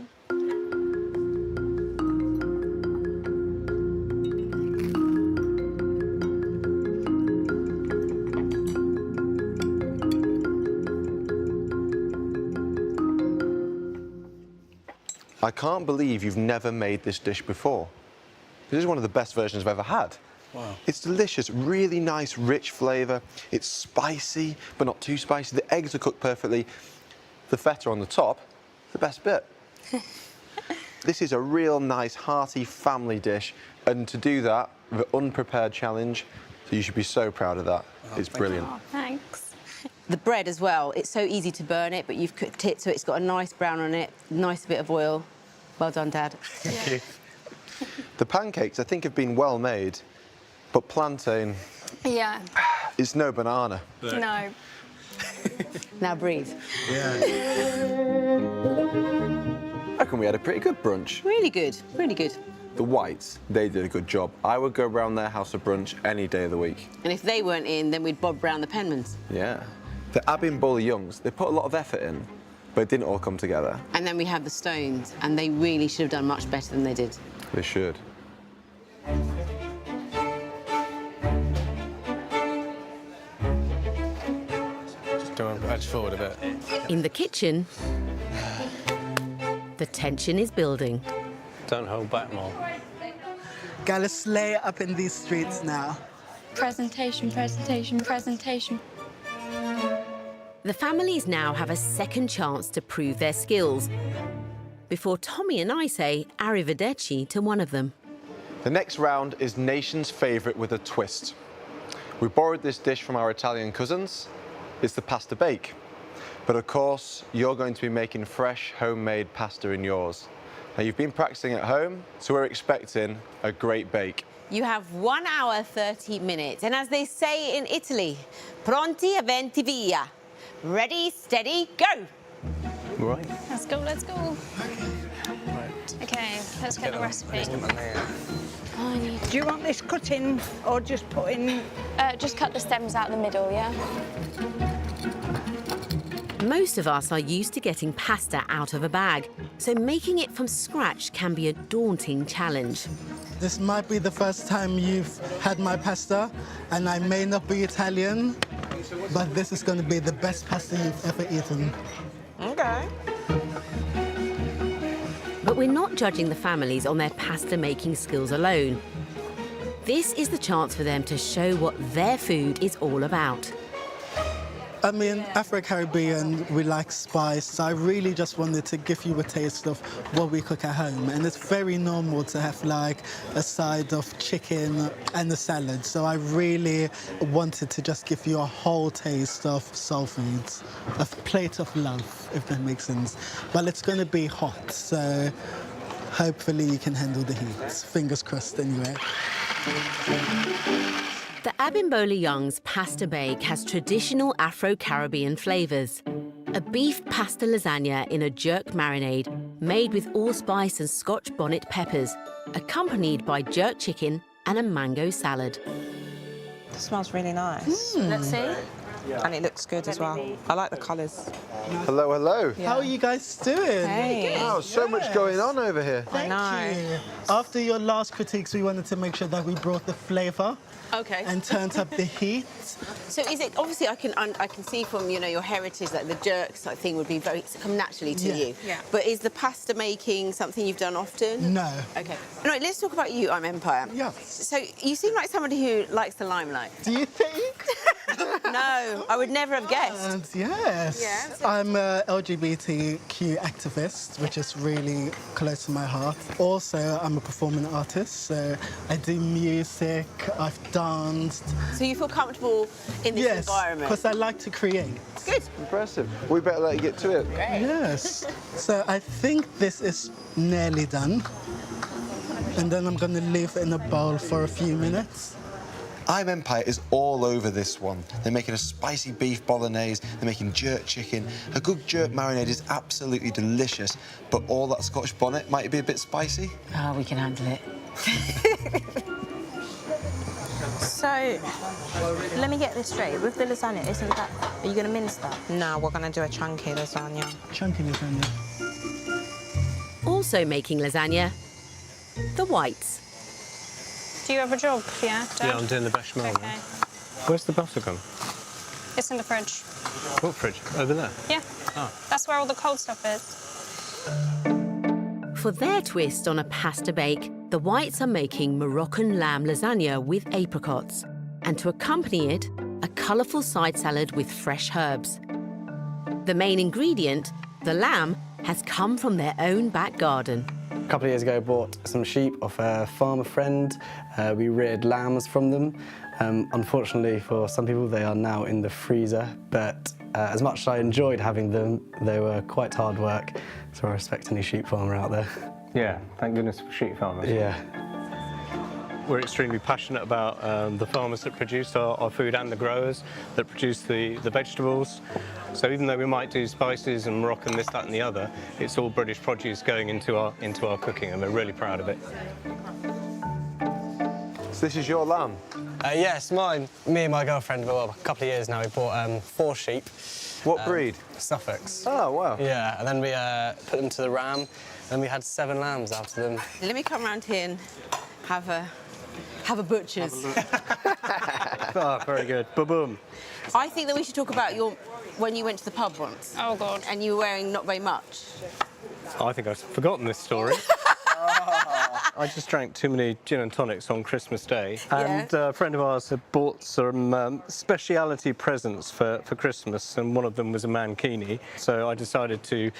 I can't believe you've never made this dish before. This is one of the best versions I've ever had. Wow. It's delicious, really nice, rich flavour. It's spicy, but not too spicy. The eggs are cooked perfectly. The feta on the top, the best bit. This is a real nice, hearty family dish. And to do that, with an unprepared challenge, so you should be so proud of that. It's brilliant. Oh, thanks. The bread as well, it's so easy to burn it, but you've cooked it so it's got a nice brown on it, nice bit of oil. Well done, Dad. Thank you. The pancakes, I think, have been well made, but plantain Yeah. is no banana. No. Now breathe. I reckon we had a pretty good brunch. Really good, really good. The whites, they did a good job. I would go round their house for brunch any day of the week. And if they weren't in, then we'd bob round the Penmans. Yeah. The Abimbola Youngs, they put a lot of effort in, but it didn't all come together. And then we have the Stones, and they really should have done much better than they did. They should. Just do an edge forward a bit. In the kitchen, the tension is building. Don't hold back more. Gotta slay up in these streets now. Presentation, presentation, presentation. The families now have a second chance to prove their skills before Tommy and I say arrivederci to one of them. The next round is nation's favourite with a twist. We borrowed this dish from our Italian cousins. It's the pasta bake. But of course, you're going to be making fresh, homemade pasta in yours. Now, you've been practicing at home, so we're expecting a great bake. You have 1 hour, 30 minutes. And as they say in Italy, pronti, aventi, via. Ready, steady, go. Right. Let's go, let's go. Okay, let's get the recipe. Do you want this cut in or just put in? Just cut the stems out the middle, yeah? Most of us are used to getting pasta out of a bag, so making it from scratch can be a daunting challenge. This might be the first time you've had my pasta, and I may not be Italian, but this is going to be the best pasta you've ever eaten. Okay. But we're not judging the families on their pasta-making skills alone. This is the chance for them to show what their food is all about. I mean, Afro-Caribbean, we like spice, so I really just wanted to give you a taste of what we cook at home. And it's very normal to have like a side of chicken and a salad. So I really wanted to just give you a whole taste of soul foods, a plate of love, if that makes sense. But it's going to be hot, so hopefully you can handle the heat. Fingers crossed anyway. The Abimbola Young's pasta bake has traditional Afro-Caribbean flavours. A beef pasta lasagna in a jerk marinade made with allspice and Scotch bonnet peppers, accompanied by jerk chicken and a mango salad. It smells really nice. Let's see. And it looks good as well. I like the colours. Hello, hello. Yeah. How are you guys doing? Hey. Oh, so much going on over here. Thank you. After your last critiques, we wanted to make sure that we brought the flavour. Okay. And turned up the heat. So is it, obviously I can see from, you know, your heritage that the jerks I think would be very, come naturally to you. Yeah. But is the pasta making something you've done often? No. Okay. Right, let's talk about you, I'm Empire. Yeah. So you seem like somebody who likes the limelight. Do you think? No, I would never have guessed. Yes. Yeah, so I'm a LGBTQ activist, which is really close to my heart. Also, I'm a performing artist, so I do music, I've danced. So you feel comfortable in this environment? Yes, because I like to create. Good. Impressive. We better let you get to it. Great. Yes. So I think this is nearly done. And then I'm going to leave it in a bowl for a few minutes. I'm Empire is all over this one. They're making a spicy beef bolognese, they're making jerk chicken. A good jerk marinade is absolutely delicious, but all that Scotch bonnet might be a bit spicy. Oh, we can handle it. So, let me get this straight. With the lasagna, isn't that... Are you going to mince that? No, we're going to do a chunky lasagna. Chunky lasagna. Also making lasagna, the whites. Do you have a job, yeah, Dad? Yeah, I'm doing the bechamel. Okay. Where's the butter gone? It's in the fridge. What fridge? Over there? Yeah. Oh. That's where all the cold stuff is. For their twist on a pasta bake, the whites are making Moroccan lamb lasagna with apricots, and to accompany it, a colourful side salad with fresh herbs. The main ingredient, the lamb, has come from their own back garden. A couple of years ago, I bought some sheep off a farmer friend. We reared lambs from them. Unfortunately for some people, they are now in the freezer, but as much as I enjoyed having them, they were quite hard work, so I respect any sheep farmer out there. Yeah, thank goodness for sheep farmers. Yeah. We're extremely passionate about the farmers that produce our food and the growers that produce the vegetables. So even though we might do spices and Moroccan, this, that and the other, it's all British produce going into our cooking, and we're really proud of it. So this is your lamb? Yes, mine. Me and my girlfriend, well, a couple of years now, we bought 4 sheep. What breed? Suffolks. Oh, wow. Yeah, and then we put them to the ram, and we had 7 lambs out of them. Let me come around here and have a butcher's. Oh, very good. Ba-boom. I think that we should talk about when you went to the pub once. Oh, God. And you were wearing not very much. I think I've forgotten this story. I just drank too many gin and tonics on Christmas Day, and a friend of ours had bought some speciality presents for Christmas, and one of them was a mankini. So I decided to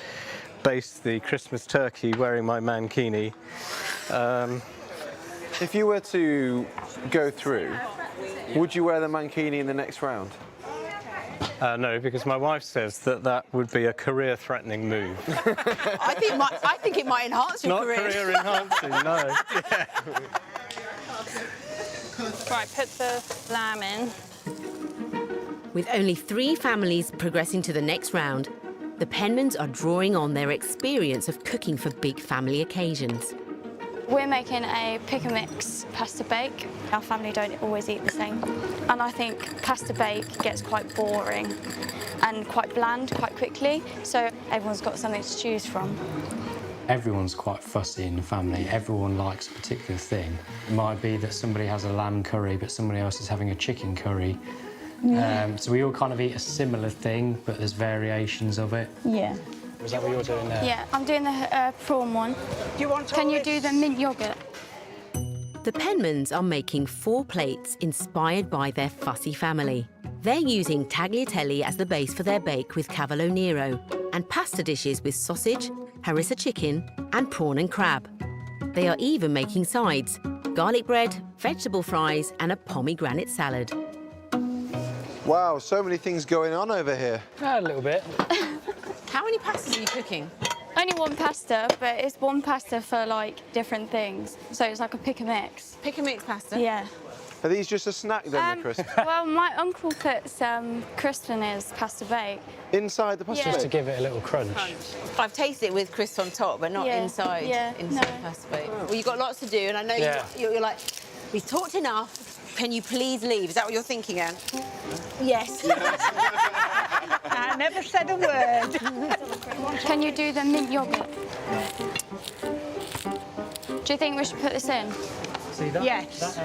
baste the Christmas turkey wearing my mankini If you were to go through, would you wear the mankini in the next round? No, because my wife says that would be a career-threatening move. I think it might enhance your career. Not career-enhancing, no. Right, put the lamb in. With only 3 families progressing to the next round, the Penmans are drawing on their experience of cooking for big family occasions. We're making a pick-and-mix pasta bake. Our family don't always eat the same. And I think pasta bake gets quite boring and quite bland quite quickly, so everyone's got something to choose from. Everyone's quite fussy in the family. Everyone likes a particular thing. It might be that somebody has a lamb curry, but somebody else is having a chicken curry. Yeah. So we all kind of eat a similar thing, but there's variations of it. Yeah. Is that what you're doing there? Yeah, I'm doing the prawn one. Can you do the mint yoghurt? The Penmans are making 4 plates inspired by their fussy family. They're using tagliatelle as the base for their bake with cavolo nero, and pasta dishes with sausage, harissa chicken, and prawn and crab. They are even making sides: garlic bread, vegetable fries, and a pomegranate salad. Wow, so many things going on over here. A little bit. How many pastas are you cooking? Only one pasta, but it's one pasta for like different things. So it's like a pick-and-mix. Pick-and-mix pasta? Yeah. Are these just a snack then, the crisp? Well, my uncle puts crisp in his pasta bake. Inside the pasta Just bake? to give it a little crunch. I've tasted it with crisps on top, but not inside the pasta bake. Well, you've got lots to do, and I know you're like, we've talked enough. Can you please leave? Is that what you're thinking, Anne? Yes. I never said a word. Can you do the mint yoghurt? Do you think we should put this in? See that? Yes.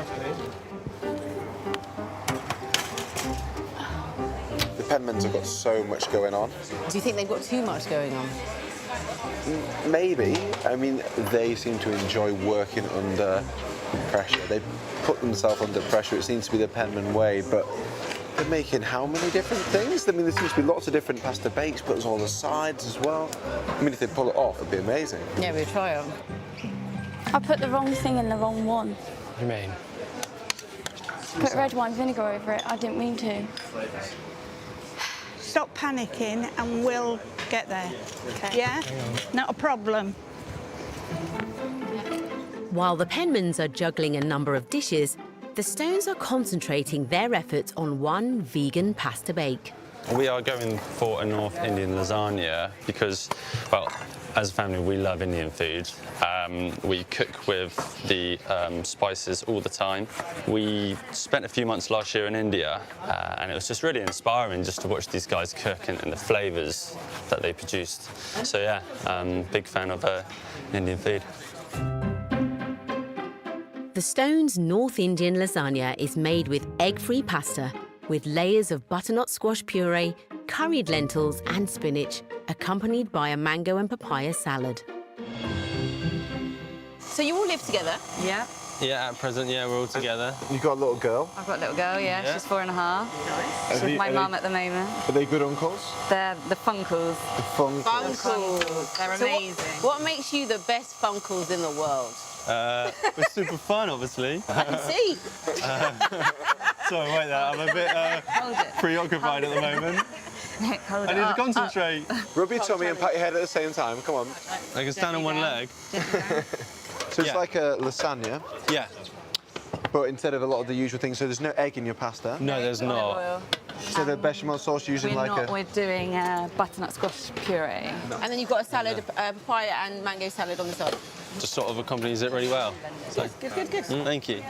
The Penmans have got so much going on. Do you think they've got too much going on? Maybe. I mean, they seem to enjoy working under pressure. They put themselves under pressure. It seems to be the Penman way, but they're making how many different things? I mean, there seems to be lots of different pasta bakes, but there's all the sides as well. I mean, if they pull it off, it'd be amazing. Yeah, we'll try them. I put the wrong thing in the wrong one. What do you mean? Put red wine vinegar over it. I didn't mean to. Stop panicking and we'll get there. Okay. Yeah? Not a problem. While the Penmans are juggling a number of dishes, the Stones are concentrating their efforts on one vegan pasta bake. We are going for a North Indian lasagna because, well, as a family, we love Indian food. We cook with the spices all the time. We spent a few months last year in India, and it was just really inspiring just to watch these guys cook and the flavours that they produced. So yeah, big fan of Indian food. The Stones' North Indian lasagna is made with egg-free pasta, with layers of butternut squash puree, curried lentils and spinach, accompanied by a mango and papaya salad. So you all live together? Yeah. Yeah, at present, yeah, we're all together. You've got a little girl? I've got a little girl, yeah. She's 4.5. Nice. She's with my mum at the moment. Are they good uncles? They're the Funkles. The Funkles. Funkles. They're So amazing. what makes you the best Funkles in the world? We're super fun, obviously. I can see. Sorry, wait there. I'm a bit preoccupied at the moment. I need to concentrate. Rub your tummy and pat your head at the same time. Come on. I can stand on one leg. So it's like a lasagna. Yeah. But instead of a lot of the usual things, so there's no egg in your pasta? No, there's not. So the bechamel sauce using We're doing butternut squash puree. And then you've got a salad, papaya and mango salad on the side. Just sort of accompanies it really well. So, Good. thank you.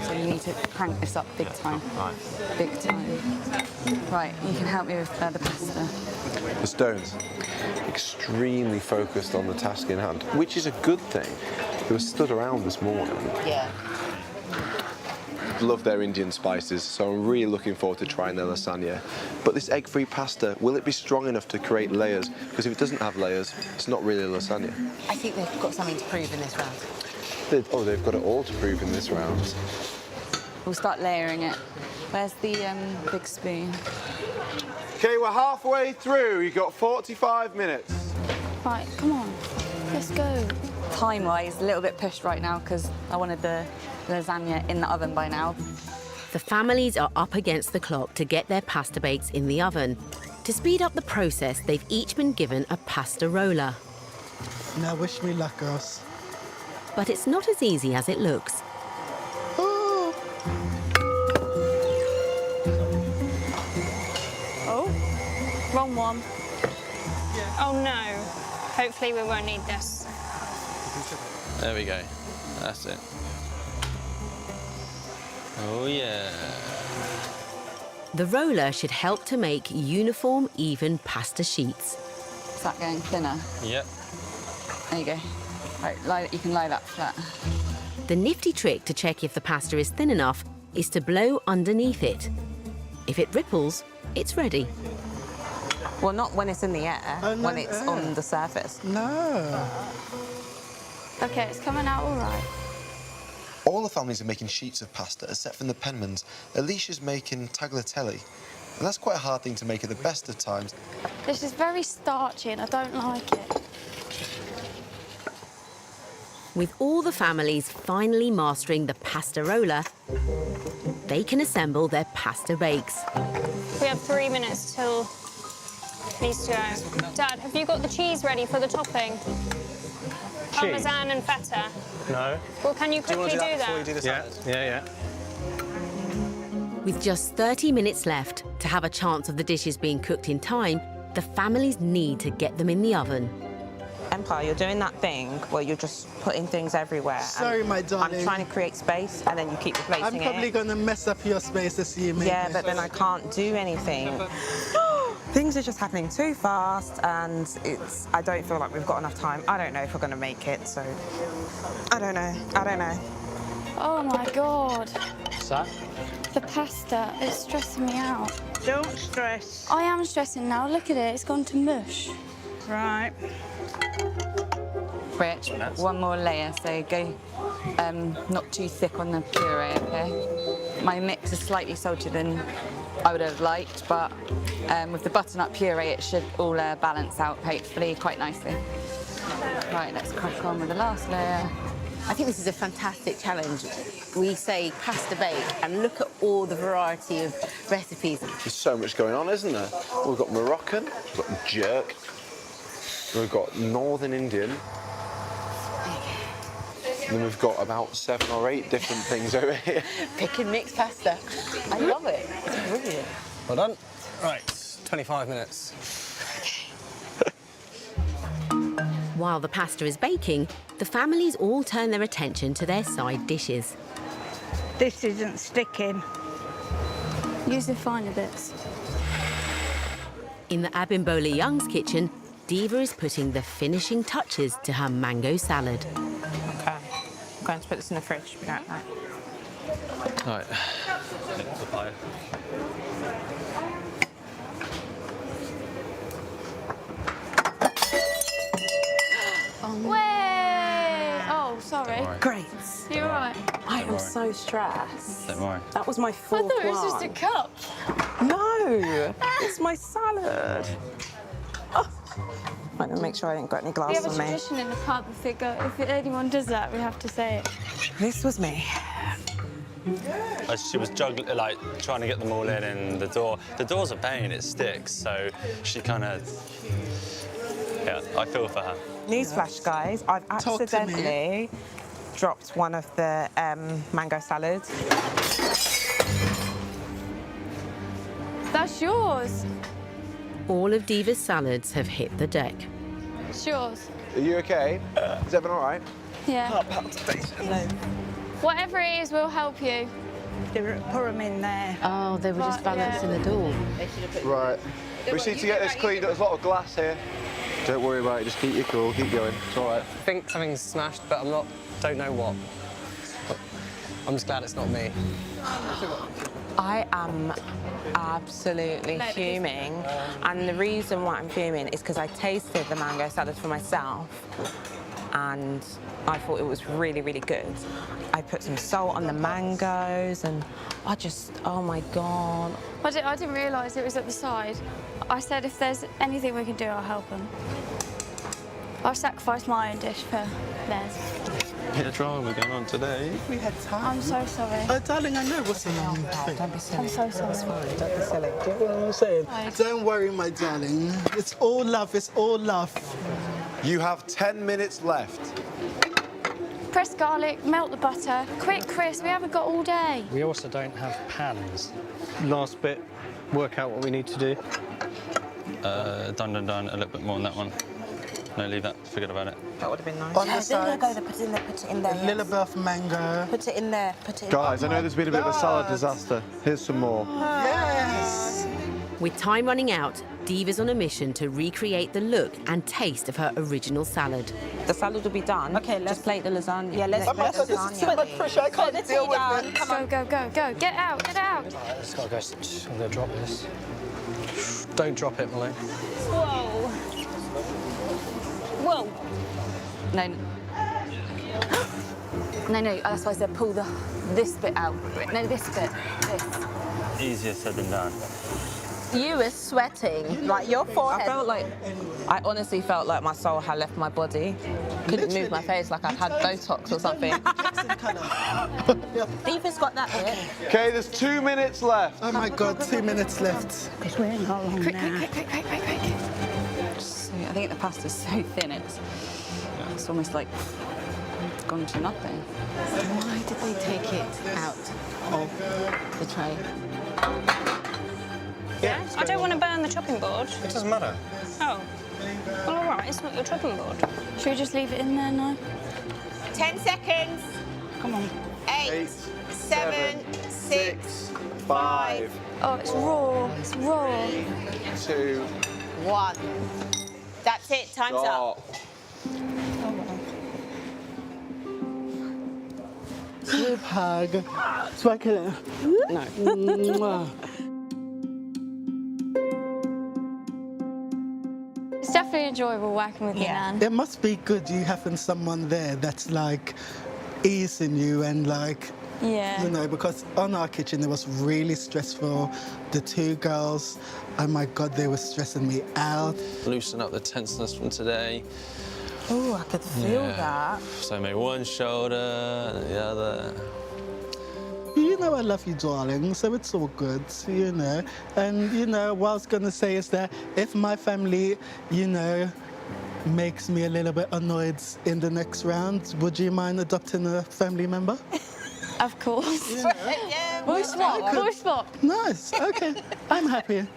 So you need to crank this up big time. Right. Big time. Right, you can help me with the pasta. The Stones, extremely focused on the task in hand, which is a good thing. They were stood around this morning. Yeah. Love their Indian spices, so I'm really looking forward to trying their lasagna. But this egg-free pasta, will it be strong enough to create layers? Because if it doesn't have layers, it's not really a lasagna. I think they've got something to prove in this round. They've got it all to prove in this round. We'll start layering it. Where's the big spoon? Okay, we're halfway through. You've got 45 minutes. Right, come on. Let's go. time-wise, a little bit pushed right now because I wanted the lasagna in the oven by now. The families are up against the clock to get their pasta bakes in the oven. To speed up the process, they've each been given a pasta roller. Now wish me luck, girls. But it's not as easy as it looks. Oh, wrong one. Oh no. Hopefully we won't need this. There we go. That's it. Oh, yeah. The roller should help to make uniform, even pasta sheets. Is that going thinner? Yep. There you go. Right, you can lie that flat. The nifty trick to check if the pasta is thin enough is to blow underneath it. If it ripples, it's ready. Well, not when it's in the air, when it's on the surface. No. Okay, it's coming out all right. All the families are making sheets of pasta, except from the Penmans. Alicia's making tagliatelle, and that's quite a hard thing to make at the best of times. This is very starchy and I don't like it. With all the families finally mastering the pasta roller, they can assemble their pasta bakes. We have 3 minutes till these go. Dad, have you got the cheese ready for the topping? Parmesan and feta. No. Well, can you quickly do that? Before you do the salad? Yeah. With just 30 minutes left to have a chance of the dishes being cooked in time, the families need to get them in the oven. Empire, you're doing that thing where you're just putting things everywhere. Sorry, my darling. I'm trying to create space and then you keep replacing I'm probably going to mess up your space as you make Yeah, it. but then I can't do anything. Things are just happening too fast and I don't feel like we've got enough time. I don't know if we're going to make it, so I don't know. Oh my God. What's that? The pasta, it's stressing me out. Don't stress. I am stressing now. Look at it, it's gone to mush. Right. Rich, one more layer, so go not too thick on the puree, okay? My mix is slightly saltier than I would have liked, but with the butternut puree, it should all balance out, hopefully, quite nicely. Right, let's crack on with the last layer. I think this is a fantastic challenge. We say pasta bake, and look at all the variety of recipes. There's so much going on, isn't there? We've got Moroccan, we've got jerk, we've got Northern Indian, and then we've got about 7 or 8 different things over here. Pick and mix pasta. I love it. It's brilliant. Well done. Right, 25 minutes. While the pasta is baking, the families all turn their attention to their side dishes. This isn't sticking. Use the finer bits. In the Abimbola Young's kitchen, Diva is putting the finishing touches to her mango salad. Okay, I'm going to put this in the fridge. Be right back. Right. Way! Oh, sorry. Great. You all right? I am so stressed. Don't worry. That was my I fourth thought it was just a cup. No, it's my salad. Oh. I'm going to make sure I didn't got any We glass have a on me. tradition in the pub. If anyone does that, we have to say it. This was me. She was juggling, like trying to get them all in, and the door's a pain, it sticks, so she kind of, yeah, I feel for her. Newsflash, guys, I've accidentally dropped one of the mango salads. That's yours. All of Diva's salads have hit the deck. It's yours. Are you okay? Is everyone all right? Yeah. Hello. Whatever it is, we'll help you. Put them in there. Oh, they were just balancing the door. Right. We just need to get this cleaned. There's a lot of glass here. Don't worry about it. Just keep your cool. Keep going. It's all right. I think something's smashed, but don't know what. I'm just glad it's not me. I am absolutely fuming, and the reason why I'm fuming is because I tasted the mango salad for myself and I thought it was really, really good. I put some salt on the mangoes and oh my God. I didn't realise it was at the side. I said if there's anything we can do, I'll help them. I'll sacrifice my own dish for theirs. Bit of drama going on today. We had time. I'm so sorry. Oh, darling, I know what's in the thing. Don't be silly. I'm so sorry. It's fine. Don't be silly. You know what I'm saying? Don't worry, my darling. It's all love. It's all love. You have 10 minutes left. Press garlic, melt the butter. Quick, Chris, we haven't got all day. We also don't have pans. Last bit, work out what we need to do. Done, a little bit more on that one. No, leave that, forget about it. That would have been nice. On the There you sides, go, put it in there, put it in there. a little bit of mango. Put it in there, put it in Guys, I there. know there's been a bit of a salad disaster. Here's some more. Yes! With time running out, Diva's on a mission to recreate the look and taste of her original salad. The salad will be done. Okay, let's plate the lasagna. Yeah, let's Oh my God, this is too much pressure. I can't deal with it. Come on, go. Get out. It's got to go. I'm going to drop this. Don't drop it, Molly. Whoa. Whoa. No, that's why I said pull this bit out. No, this bit. This. Easier said than done. You were sweating, like your forehead. I honestly felt like my soul had left my body. Couldn't move my face like I'd had Botox or something. Diva's got that bit. Okay, there's 2 minutes left. Oh my God, 2 minutes left. Because we ain't got long now. Quick. I think the pasta's so thin, it's almost like gone to nothing. Why did they take it out of the tray? Yeah, I don't want to burn the chopping board. It doesn't matter. Oh. Well, all right, it's not your chopping board. Should we just leave it in there now? 10 seconds. Come on. 8, 7, 6, 5. Oh, it's raw. It's raw. 2, 1. That's it, time's up. Group hug. Swakele. No. It's definitely enjoyable working with you, Nan. It must be good you having someone there that's like easing you and like, Yeah. you know, because on our kitchen it was really stressful. The 2 girls, oh my God, they were stressing me out. Loosen up the tenseness from today. Oh, I could feel that. So maybe one shoulder and then the other. You know I love you, darling, so it's all good, you know. And, you know, what I was going to say is that if my family, you know, makes me a little bit annoyed in the next round, would you mind adopting a family member? Of course. You know? Yeah, Voice swap. Nice, okay, I'm happy.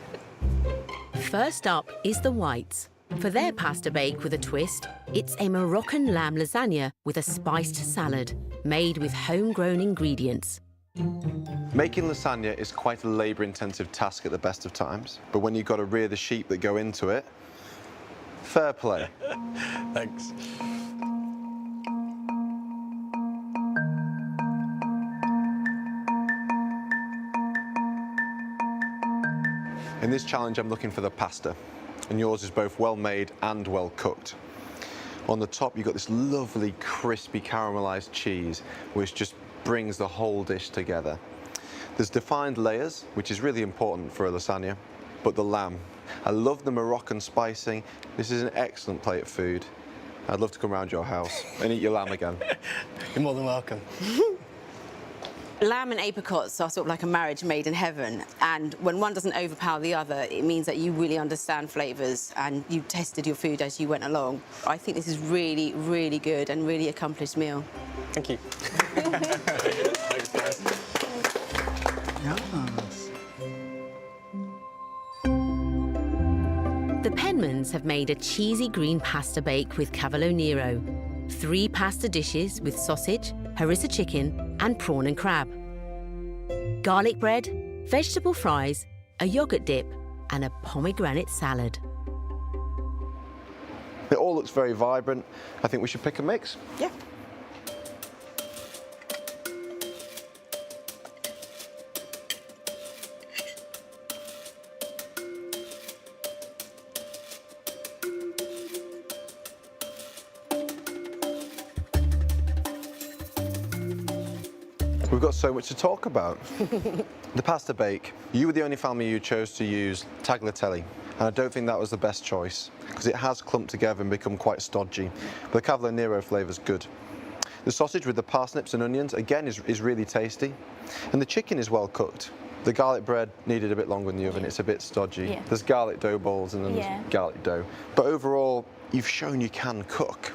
First up is the whites. For their pasta bake with a twist, it's a Moroccan lamb lasagna with a spiced salad made with homegrown ingredients. Making lasagna is quite a labour-intensive task at the best of times, but when you've got to rear the sheep that go into it, fair play. Thanks. In this challenge, I'm looking for the pasta, and yours is both well made and well cooked. On the top, you've got this lovely, crispy, caramelized cheese, which just brings the whole dish together. There's defined layers, which is really important for a lasagna, but the lamb. I love the Moroccan spicing. This is an excellent plate of food. I'd love to come round your house and eat your lamb again. You're more than welcome. Lamb and apricots are sort of like a marriage made in heaven, and when one doesn't overpower the other, it means that you really understand flavours and you tested your food as you went along. I think this is really, really good and really accomplished meal. Thank you. Thanks, guys. Yes. The Penmans have made a cheesy green pasta bake with cavolo nero, 3 pasta dishes with sausage, harissa chicken, and prawn and crab, garlic bread, vegetable fries, a yogurt dip, and a pomegranate salad. It all looks very vibrant. I think we should pick a mix. Yeah. We've got so much to talk about. The pasta bake. You were the only family who chose to use tagliatelle. and I don't think that was the best choice because it has clumped together and become quite stodgy. But the Cavolo Nero flavour is good. The sausage with the parsnips and onions, again, is really tasty. And the chicken is well cooked. The garlic bread needed a bit longer in the oven, it's a bit stodgy. Yeah. There's garlic dough balls and then there's garlic dough. But overall, you've shown you can cook.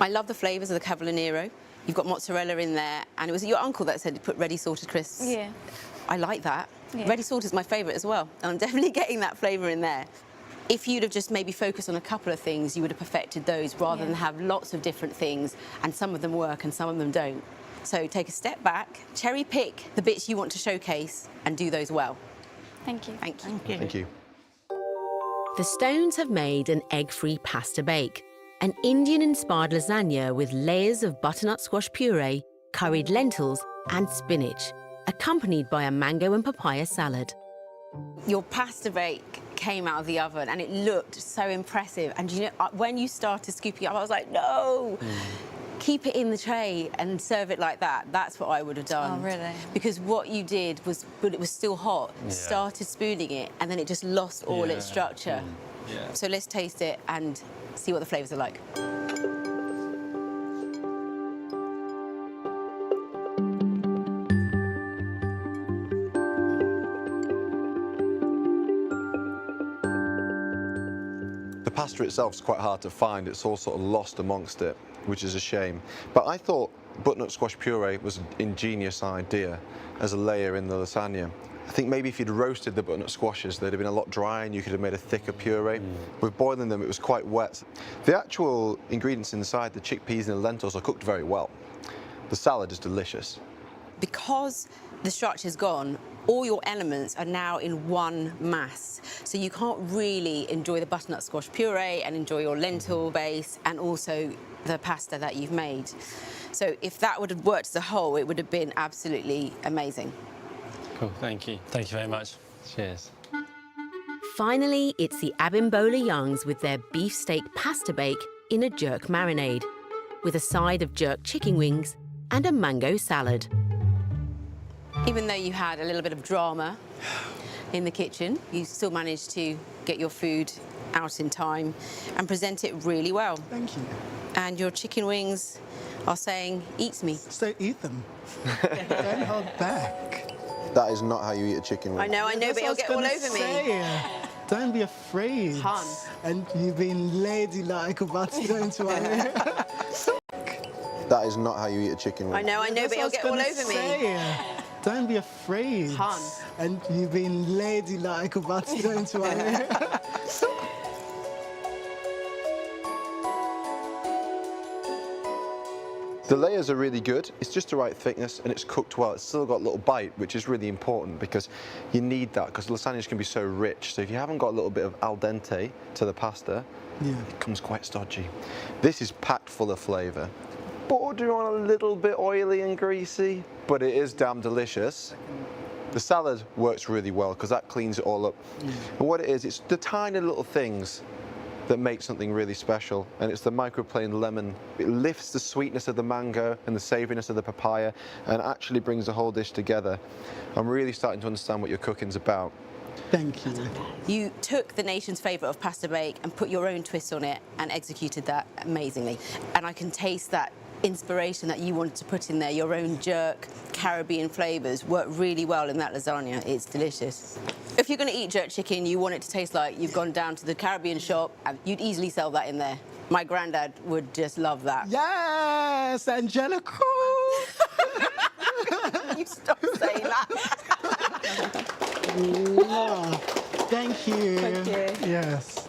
I love the flavours of the Cavolo Nero. You've got mozzarella in there, and it was your uncle that said you put ready salted crisps. Yeah. I like that. Yeah. Ready salted is my favourite as well, and I'm definitely getting that flavour in there. If you'd have just maybe focused on a couple of things, you would have perfected those rather than have lots of different things, and some of them work and some of them don't. So take a step back, cherry pick the bits you want to showcase, and do those well. Thank you. Thank you. Thank you. The Stones have made an egg-free pasta bake, an Indian-inspired lasagna with layers of butternut squash puree, curried lentils and spinach, accompanied by a mango and papaya salad. Your pasta bake came out of the oven and it looked so impressive. And you know, when you started scooping up, I was like, no! Keep it in the tray and serve it like that. That's what I would have done. Oh, really? Because what you did was, but it was still hot, started spooning it, and then it just lost all its structure. So let's taste it and see what the flavours are like. The pasta itself is quite hard to find. It's all sort of lost amongst it, which is a shame. But I thought butternut squash puree was an ingenious idea as a layer in the lasagna. I think maybe if you'd roasted the butternut squashes, they'd have been a lot drier and you could have made a thicker puree. With boiling them, it was quite wet. The actual ingredients inside, the chickpeas and the lentils, are cooked very well. The salad is delicious. Because the structure's gone, all your elements are now in one mass. So you can't really enjoy the butternut squash puree and enjoy your lentil base and also the pasta that you've made. So if that would have worked as a whole, it would have been absolutely amazing. Cool, thank you. Thank you very much. Cheers. Finally, it's the Abimbola Youngs with their beefsteak pasta bake in a jerk marinade, with a side of jerk chicken wings and a mango salad. Even though you had a little bit of drama in the kitchen, you still managed to get your food out in time and present it really well. Thank you. And your chicken wings are saying, eat me. So eat them. Don't hold back. That is not how you eat a chicken wing. I know, but it'll get all over me. Don't be afraid. Hun. And you've been ladylike about to go into our That is not how you eat a chicken wing. I know, but it'll get all over me. Don't be afraid. Hun. And you've been ladylike about to go into our The layers are really good. It's just the right thickness and it's cooked well. It's still got a little bite, which is really important because you need that because lasagnas can be so rich. So if you haven't got a little bit of al dente to the pasta, it comes quite stodgy. This is packed full of flavour. Bordering on a little bit oily and greasy, but it is damn delicious. The salad works really well because that cleans it all up. And what it is, it's the tiny little things that make something really special, and it's the microplaned lemon. It lifts the sweetness of the mango and the savouriness of the papaya and actually brings the whole dish together. I'm really starting to understand what your cooking's about. Thank you. You took the nation's favourite of pasta bake and put your own twist on it and executed that amazingly. And I can taste that inspiration that you wanted to put in there, your own jerk, Caribbean flavours, work really well in that lasagna. It's delicious. If you're going to eat jerk chicken, you want it to taste like you've gone down to the Caribbean shop and you'd easily sell that in there. My granddad would just love that. Yes, Angelica! You stop saying that. Thank you. Thank you. Yes.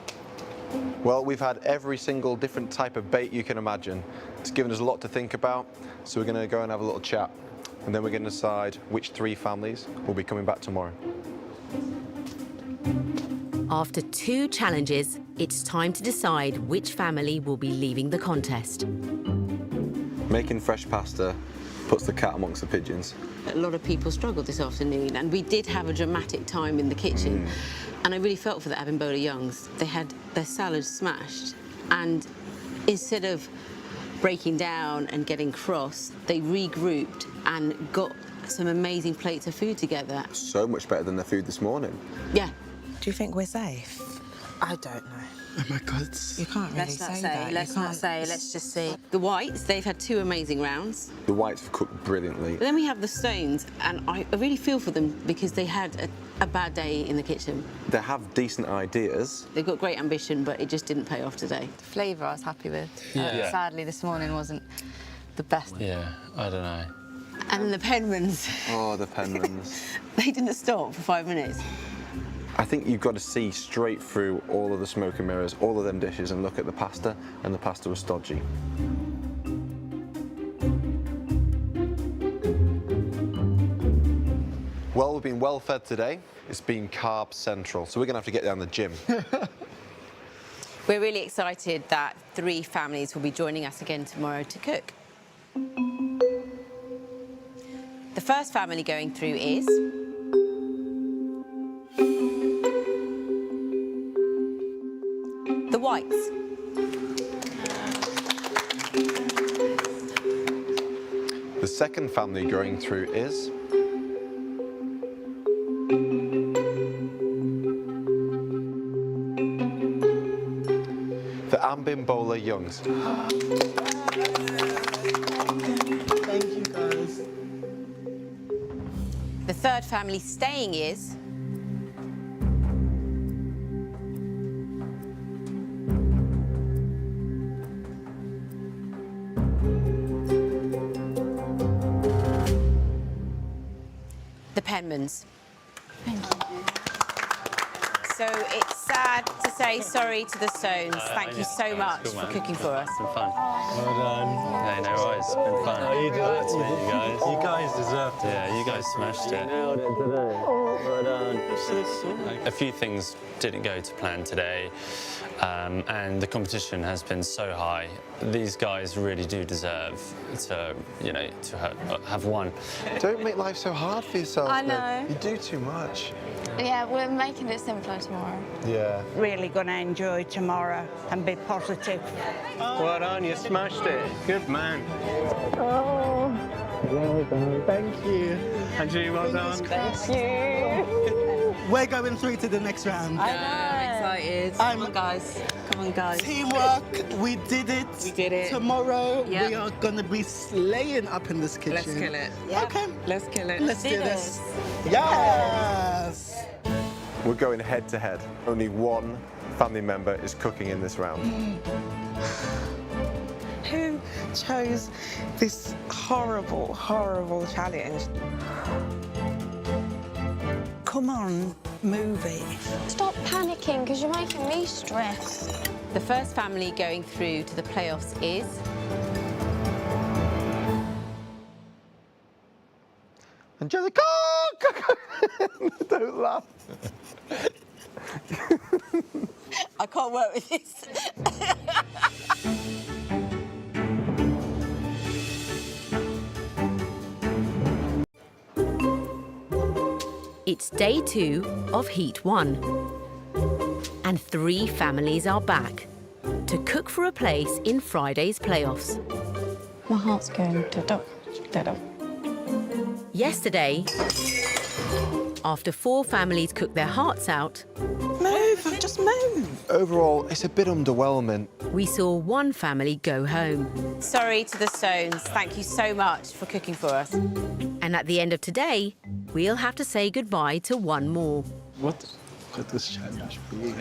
Well, we've had every single different type of bait you can imagine. It's given us a lot to think about, so we're going to go and have a little chat, and then we're going to decide which 3 families will be coming back tomorrow. After 2 challenges, it's time to decide which family will be leaving the contest. Making fresh pasta puts the cat amongst the pigeons. A lot of people struggled this afternoon, and we did have a dramatic time in the kitchen. And I really felt for the Abimbola Youngs. They had their salad smashed, and instead of breaking down and getting cross, they regrouped and got some amazing plates of food together. So much better than their food this morning. Yeah. Do you think we're safe? I don't know. Oh my God. You can't really Let's not say say, that. let's not say, let's just see. The whites, they've had 2 amazing rounds. The whites have cooked brilliantly. But then we have the stones, and I really feel for them because they had a bad day in the kitchen. They have decent ideas. They've got great ambition, but it just didn't pay off today. The flavour I was happy with. Yeah. Sadly, this morning wasn't the best. Yeah, I don't know. And then the Penmans. Oh, the Penmans. They didn't stop for 5 minutes. I think you've got to see straight through all of the smoke and mirrors, all of them dishes, and look at the pasta, and the pasta was stodgy. Well, we've been well fed today. It's been carb central, so we're gonna have to get down the gym. We're really excited that 3 families will be joining us again tomorrow to cook. The first family going through is... the whites. The second family going through is... the Abimbola Youngs. Thank you, guys. The third family staying is... the Penmans. Thank you. So it's sad to say sorry to the Stones. Thank you so much cool, for man. cooking for us. It's been fun. Well done. Hey, no worries. It's been fun. Oh, you did it. To meet you guys. You guys deserved it. Yeah, you guys smashed it. nailed it today. Well done. A few things didn't go to plan today, and the competition has been so high. These guys really do deserve to, to have won. Don't make life so hard for yourself. I know. You do too much. Yeah, we're making it simpler tomorrow. Yeah. Really going to enjoy tomorrow and be positive. Well done, you smashed it. Good man. Oh, well done. Thank you. Angie, well done. Thank you. We're going through to the next round. I know. I'm excited. Come on, guys. Come on, guys. Teamwork. We did it. We did it. Tomorrow, Yep. we are going to be slaying up in this kitchen. Let's kill it. Okay. Let's kill it. Let's do this. Yes. We're going head to head. Only one family member is cooking in this round. Who chose this horrible, horrible challenge? Come on, move it. Stop panicking, because you're making me stress. The first family going through to the playoffs is... Angelica! Don't laugh. I can't work with this. It's day 2 of Heat 1. And 3 families are back to cook for a place in Friday's playoffs. My heart's going to Yesterday, after 4 families cooked their hearts out, Move, just move. Overall, it's a bit underwhelming. we saw 1 family go home. Sorry to the Stones. Thank you so much for cooking for us. And at the end of today, we'll have to say goodbye to 1 more. What could this challenge be?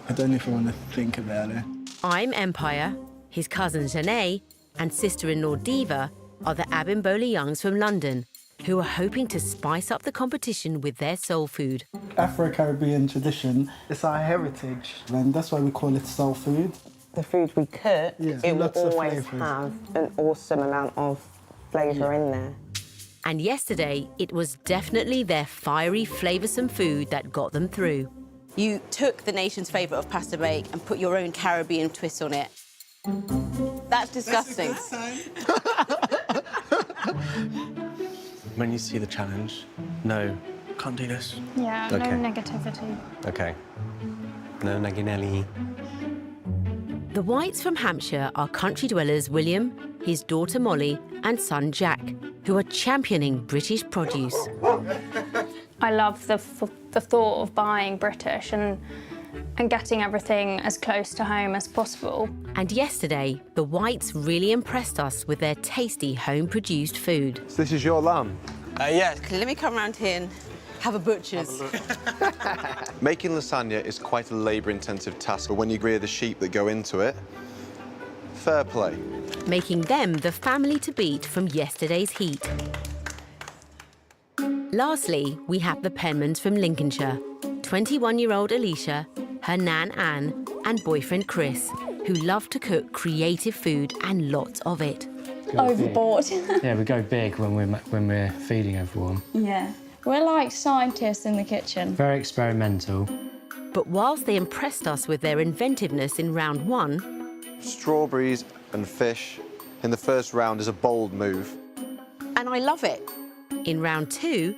I don't even want to think about it. I'm Empire, his cousin Janae, and sister-in-law Diva are the Abimbola Youngs from London, who are hoping to spice up the competition with their soul food. Afro-Caribbean tradition, it's our heritage, and that's why we call it soul food. The food we cook, Yeah, it will lots of always flavours. have an awesome amount of flavour in there. And yesterday, it was definitely their fiery, flavoursome food that got them through. You took the nation's favourite of pasta bake and put your own Caribbean twist on it. That's disgusting. When you see the challenge, no, can't do this. Yeah, Okay. no negativity. Okay. No naginelli. The Whites from Hampshire are country dwellers William, his daughter Molly, and son Jack, who are championing British produce. I love the thought of buying British, and and getting everything as close to home as possible. And yesterday, the Whites really impressed us with their tasty home-produced food. So this is your lamb? Yes. Let me come around here and have a butcher's. Making lasagna is quite a labour-intensive task, but when you rear the sheep that go into it, fair play. Making them the family to beat from yesterday's heat. Lastly, we have the Penmans from Lincolnshire. 21-year-old Alicia, her nan Anne, and boyfriend Chris, who love to cook creative food and lots of it. Overboard. Yeah, we go big when we're feeding everyone. Yeah. We're like scientists in the kitchen. Very experimental. But whilst they impressed us with their inventiveness in round 1... Strawberries and fish in the first round is a bold move. And I love it. In round 2...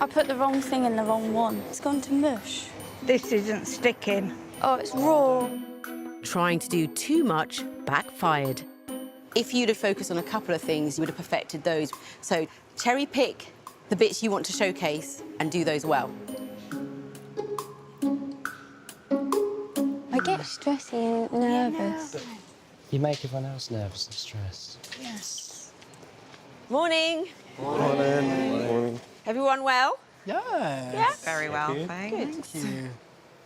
I put the wrong thing in the wrong one. It's gone to mush. This isn't sticking. Oh, it's raw. Trying to do too much backfired. If you'd have focused on a couple of things, you would have perfected those. So cherry pick the bits you want to showcase and do those well. I get stressy and nervous. You make everyone else nervous and stressed. Yes. Morning. Morning. Morning. Everyone well? Yeah. Very well, thanks. Thank you.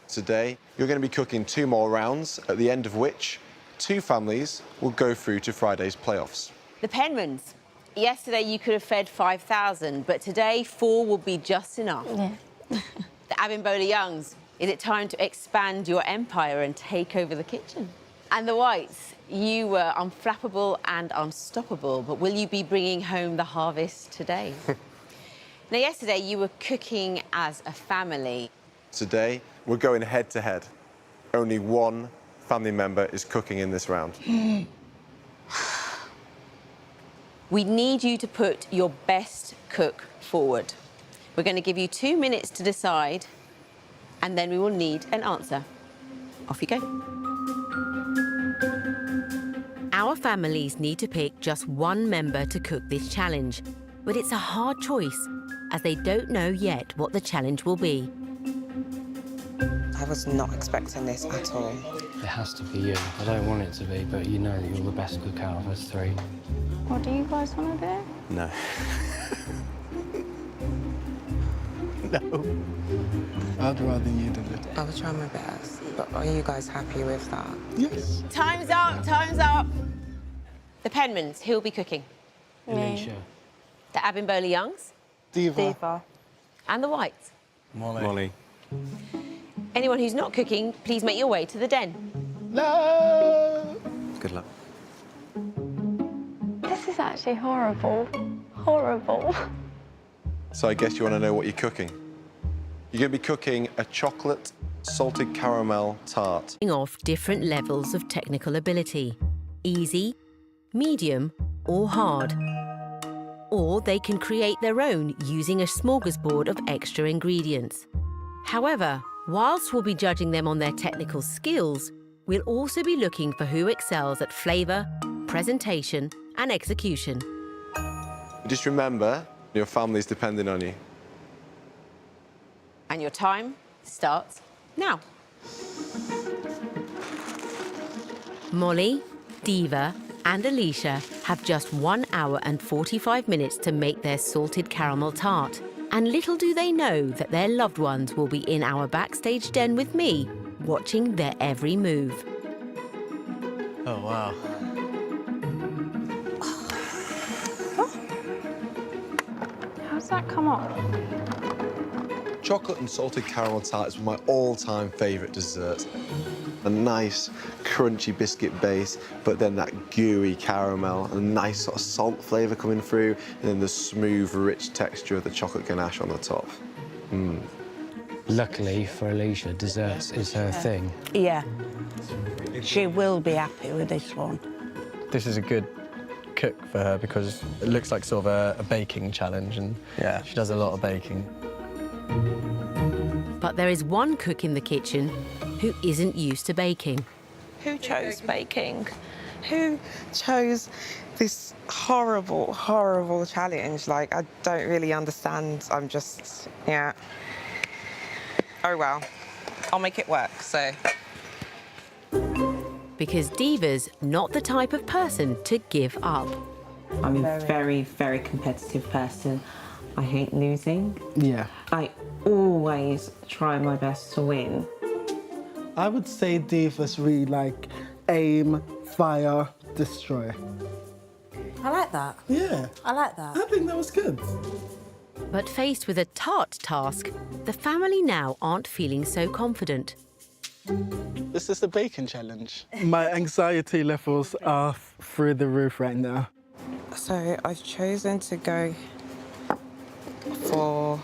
Today, you're going to be cooking 2 more rounds, at the end of which 2 families will go through to Friday's playoffs. The Penmans. Yesterday you could have fed 5,000, but today 4 will be just enough. Yeah. The Abimbola Youngs. Is it time to expand your empire and take over the kitchen? And the Whites. You were unflappable and unstoppable, but will you be bringing home the harvest today? Now, yesterday you were cooking as a family. Today, we're going head-to-head. Only one family member is cooking in this round. We need you to put your best cook forward. We're going to give you 2 minutes to decide, and then we will need an answer. Off you go. Our families need to pick just one member to cook this challenge, but it's a hard choice, as they don't know yet what the challenge will be. I was not expecting this at all. It has to be you. I don't want it to be, but you know that you're the best cook out of us 3. What do you guys want to do? No. No. I'd rather you do it. I was trying my best, but are you guys happy with that? Yes. Time's up, time's up. The Penmans, who'll be cooking? Alicia. The Abimbola Youngs? Diva. And the Whites? Molly. Anyone who's not cooking, please make your way to the den. No! Good luck. This is actually horrible. Horrible. So I guess you want to know what you're cooking. You're going to be cooking a chocolate salted caramel tart. Off different levels of technical ability. Easy, medium, or hard. Or they can create their own using a smorgasbord of extra ingredients. However, whilst we'll be judging them on their technical skills, we'll also be looking for who excels at flavour, presentation, and execution. Just remember, your family's depending on you. And your time starts now. Molly, Diva, and Alicia have just 1 hour and 45 minutes to make their salted caramel tart. And little do they know that their loved ones will be in our backstage den with me, watching their every move. Oh, wow. How's that come off? Chocolate and salted caramel tart is my all-time favourite dessert. A nice, crunchy biscuit base, but then that gooey caramel, and a nice sort of salt flavour coming through, and then the smooth, rich texture of the chocolate ganache on the top. Mm. Luckily for Alicia, desserts is her thing. Yeah. She will be happy with this one. This is a good cook for her because it looks like sort of a baking challenge, and yeah, she does a lot of baking. But there is one cook in the kitchen who isn't used to baking. Who chose baking? Who chose this horrible, horrible challenge? Like, I don't really understand. I'm just, yeah. Oh, well. I'll make it work, so. Because Diva's not the type of person to give up. I'm a very, very competitive person. I hate losing. Yeah. I always try my best to win. I would say Diva's really like aim, fire, destroy. I like that. Yeah. I like that. I think that was good. But faced with a tart task, the family now aren't feeling so confident. This is the bacon challenge. My anxiety levels are through the roof right now. So I've chosen to go for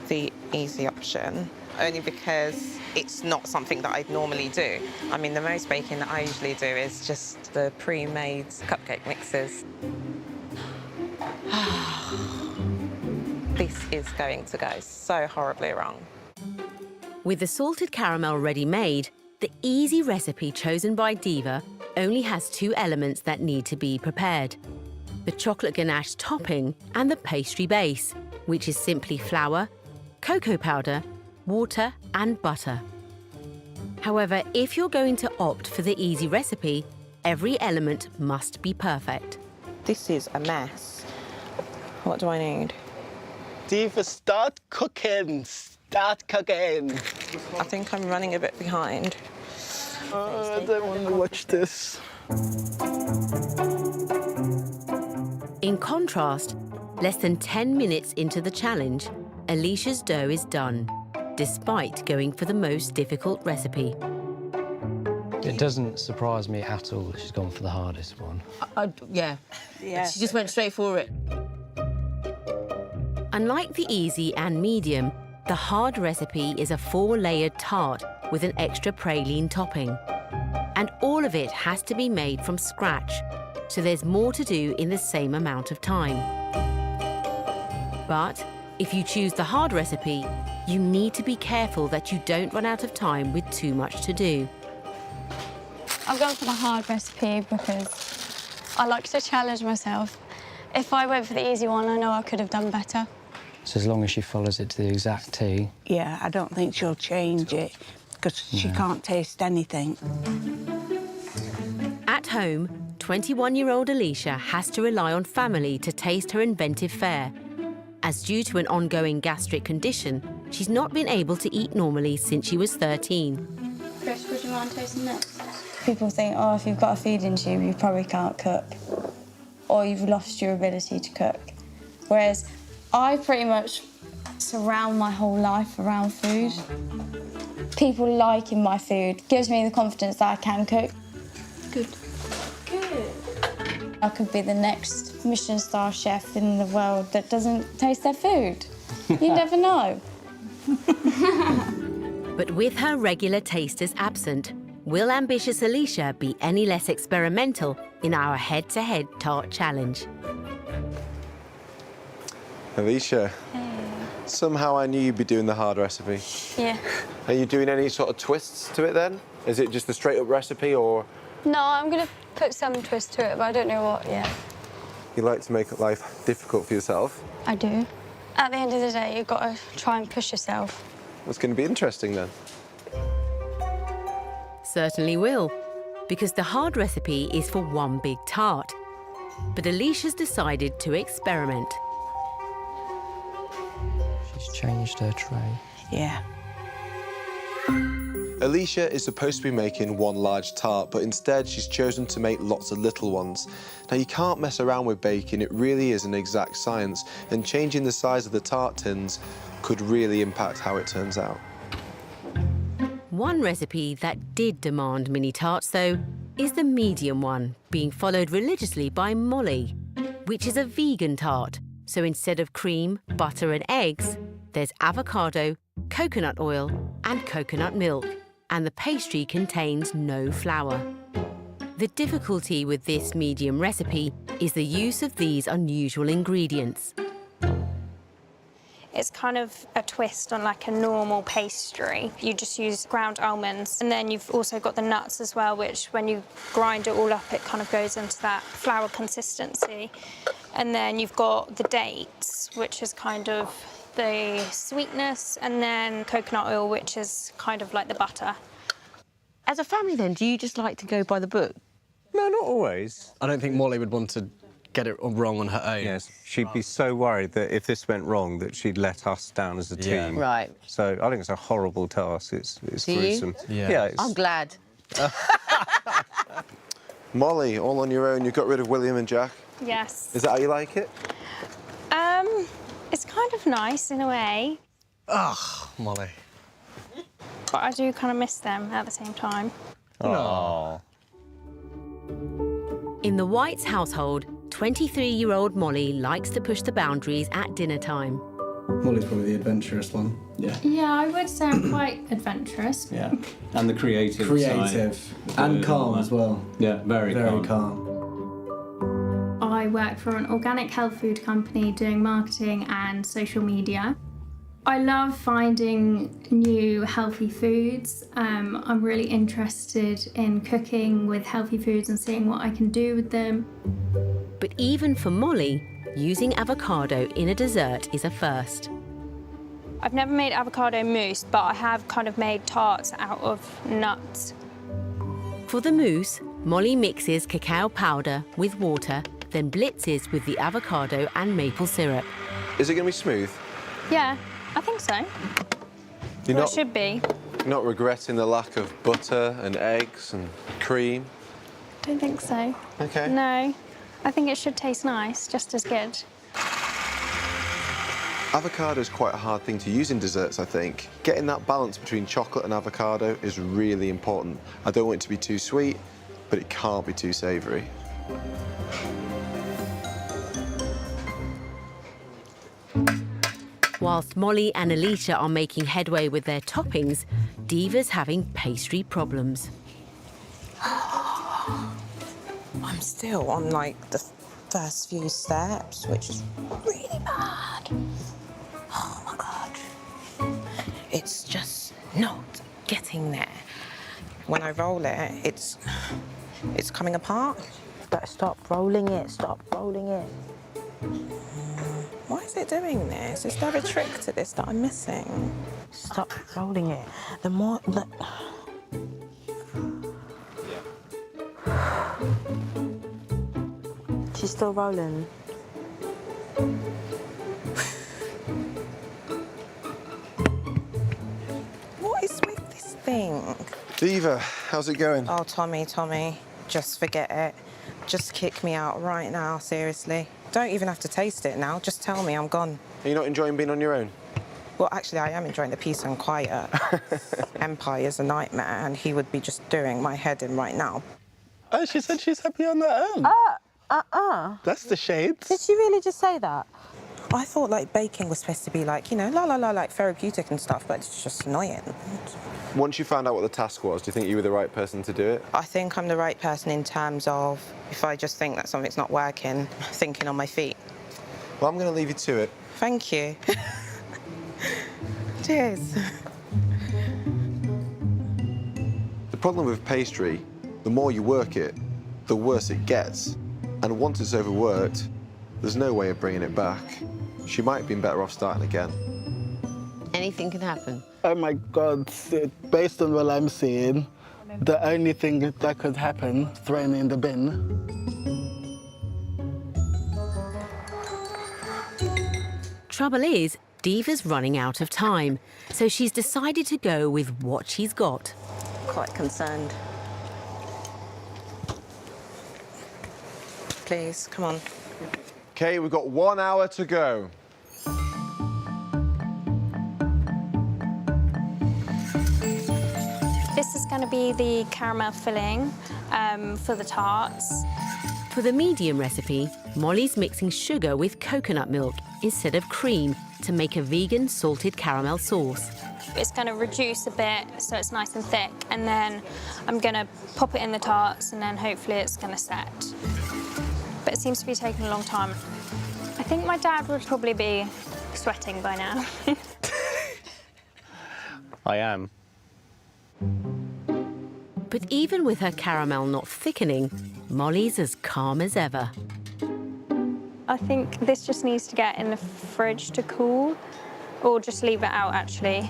the easy option, only because it's not something that I'd normally do. I mean, the most baking that I usually do is just the pre-made cupcake mixes. This is going to go so horribly wrong. With the salted caramel ready made, the easy recipe chosen by Diva only has 2 elements that need to be prepared: the chocolate ganache topping and the pastry base, which is simply flour, cocoa powder, water and butter. However, if you're going to opt for the easy recipe, every element must be perfect. This is a mess. What do I need? Diva, start cooking. Start cooking. I think I'm running a bit behind. I don't want to watch this. In contrast, less than 10 minutes into the challenge, Alicia's dough is done, despite going for the most difficult recipe. It doesn't surprise me at all that she's gone for the hardest one. Yeah. She just went straight for it. Unlike the easy and medium, the hard recipe is a 4-layered tart with an extra praline topping. And all of it has to be made from scratch, so there's more to do in the same amount of time. But if you choose the hard recipe, you need to be careful that you don't run out of time with too much to do. I've gone for the hard recipe because I like to challenge myself. If I went for the easy one, I know I could have done better. So as long as she follows it to the exact T. Yeah, I don't think she'll change it because she can't taste anything. At home, 21-year-old Alicia has to rely on family to taste her inventive fare, as due to an ongoing gastric condition, she's not been able to eat normally since she was 13. Chris, would you mind tasting this? People think, oh, if you've got a feeding tube, you probably can't cook, or you've lost your ability to cook. Whereas I pretty much surround my whole life around food. People liking my food gives me the confidence that I can cook. Good. Good. I could be the next Michelin star chef in the world that doesn't taste their food. You never know. But with her regular tasters absent, will ambitious Alicia be any less experimental in our head-to-head tart challenge? Alicia, somehow I knew you'd be doing the hard recipe. Yeah. Are you doing any sort of twists to it then? Is it just a straight-up recipe, or...? No, I'm going to put some twist to it, but I don't know what yet. You like to make life difficult for yourself? I do. At the end of the day, you've got to try and push yourself. It's going to be interesting then. Certainly will, because the hard recipe is for one big tart. But Alicia's decided to experiment. She's changed her tray. Yeah. Alicia is supposed to be making one large tart, but instead she's chosen to make lots of little ones. Now, you can't mess around with baking. It really is an exact science, and changing the size of the tart tins could really impact how it turns out. One recipe that did demand mini tarts, though, is the medium one, being followed religiously by Molly, which is a vegan tart. So instead of cream, butter and eggs, there's avocado, coconut oil and coconut milk, and the pastry contains no flour. The difficulty with this medium recipe is the use of these unusual ingredients. It's kind of a twist on like a normal pastry. You just use ground almonds, and then you've also got the nuts as well, which when you grind it all up, it kind of goes into that flour consistency. And then you've got the dates, which is kind of the sweetness, and then coconut oil, which is kind of like the butter. As a family, then, do you just like to go by the book? No, not always. I don't think Molly would want to get it wrong on her own. Yes, she'd be so worried that if this went wrong, that she'd let us down as a team. Right. So I think it's a horrible task. It's Do gruesome. you? Yeah. I'm glad. Molly, all on your own, you got rid of William and Jack. Yes. Is that how you like it? It's kind of nice in a way, Ugh, Molly. but I do kind of miss them at the same time. Oh. In the Whites household, 23-year-old Molly likes to push the boundaries at dinner time. Molly's probably the adventurous one. Yeah. Yeah, I would say I'm quite adventurous. Yeah. And the creative Creative. side. And calm as well. Yeah, very calm. I work for an organic health food company doing marketing and social media. I love finding new healthy foods. I'm really interested in cooking with healthy foods and seeing what I can do with them. But even for Molly, using avocado in a dessert is a first. I've never made avocado mousse, but I have kind of made tarts out of nuts. For the mousse, Molly mixes cacao powder with water, then blitzes with the avocado and maple syrup. Is it going to be smooth? Yeah, I think so. You're Well, not, it should be. you're not regretting the lack of butter and eggs and cream? Don't think so. Okay. No, I think it should taste nice, just as good. Avocado is quite a hard thing to use in desserts, I think. Getting that balance between chocolate and avocado is really important. I don't want it to be too sweet, but it can't be too savoury. Whilst Molly and Alicia are making headway with their toppings, Diva's having pastry problems. I'm still on like the first few steps, which is really bad. Oh my God. It's just not getting there. When I roll it, it's coming apart. But stop rolling it, stop rolling it. Why is it doing this? Is there a trick to this that I'm missing? Stop rolling it. The more... She's still rolling. What is with this thing? Diva, how's it going? Oh, Tommy, just forget it. Just kick me out right now, seriously. Don't even have to taste it now. Just tell me I'm gone. Are you not enjoying being on your own? Well, actually, I am enjoying the peace and quiet. Empire's a nightmare, and he would be just doing my head in right now. Oh, she said she's happy on her own. That's the shades. Did she really just say that? I thought, like, baking was supposed to be, like, you know, like therapeutic and stuff, but it's just annoying. Once you found out what the task was, do you think you were the right person to do it? I think I'm the right person in terms of if I just think that something's not working, thinking on my feet. Well, I'm going to leave you to it. Thank you. Cheers. The problem with pastry, the more you work it, the worse it gets. And once it's overworked, there's no way of bringing it back. She might have been better off starting again. Anything can happen. Oh my God, based on what I'm seeing, the only thing that could happen, thrown in the bin. Trouble is, Diva's running out of time, so she's decided to go with what she's got. Quite concerned. Please, come on. OK, we've got 1 hour to go. This is going to be the caramel filling for the tarts. For the medium recipe, Molly's mixing sugar with coconut milk instead of cream to make a vegan salted caramel sauce. It's going to reduce a bit so it's nice and thick, and then I'm going to pop it in the tarts, and then hopefully it's going to set. But it seems to be taking a long time. I think my dad would probably be sweating by now. I am. But even with her caramel not thickening, Molly's as calm as ever. I think this just needs to get in the fridge to cool. Or just leave it out, actually.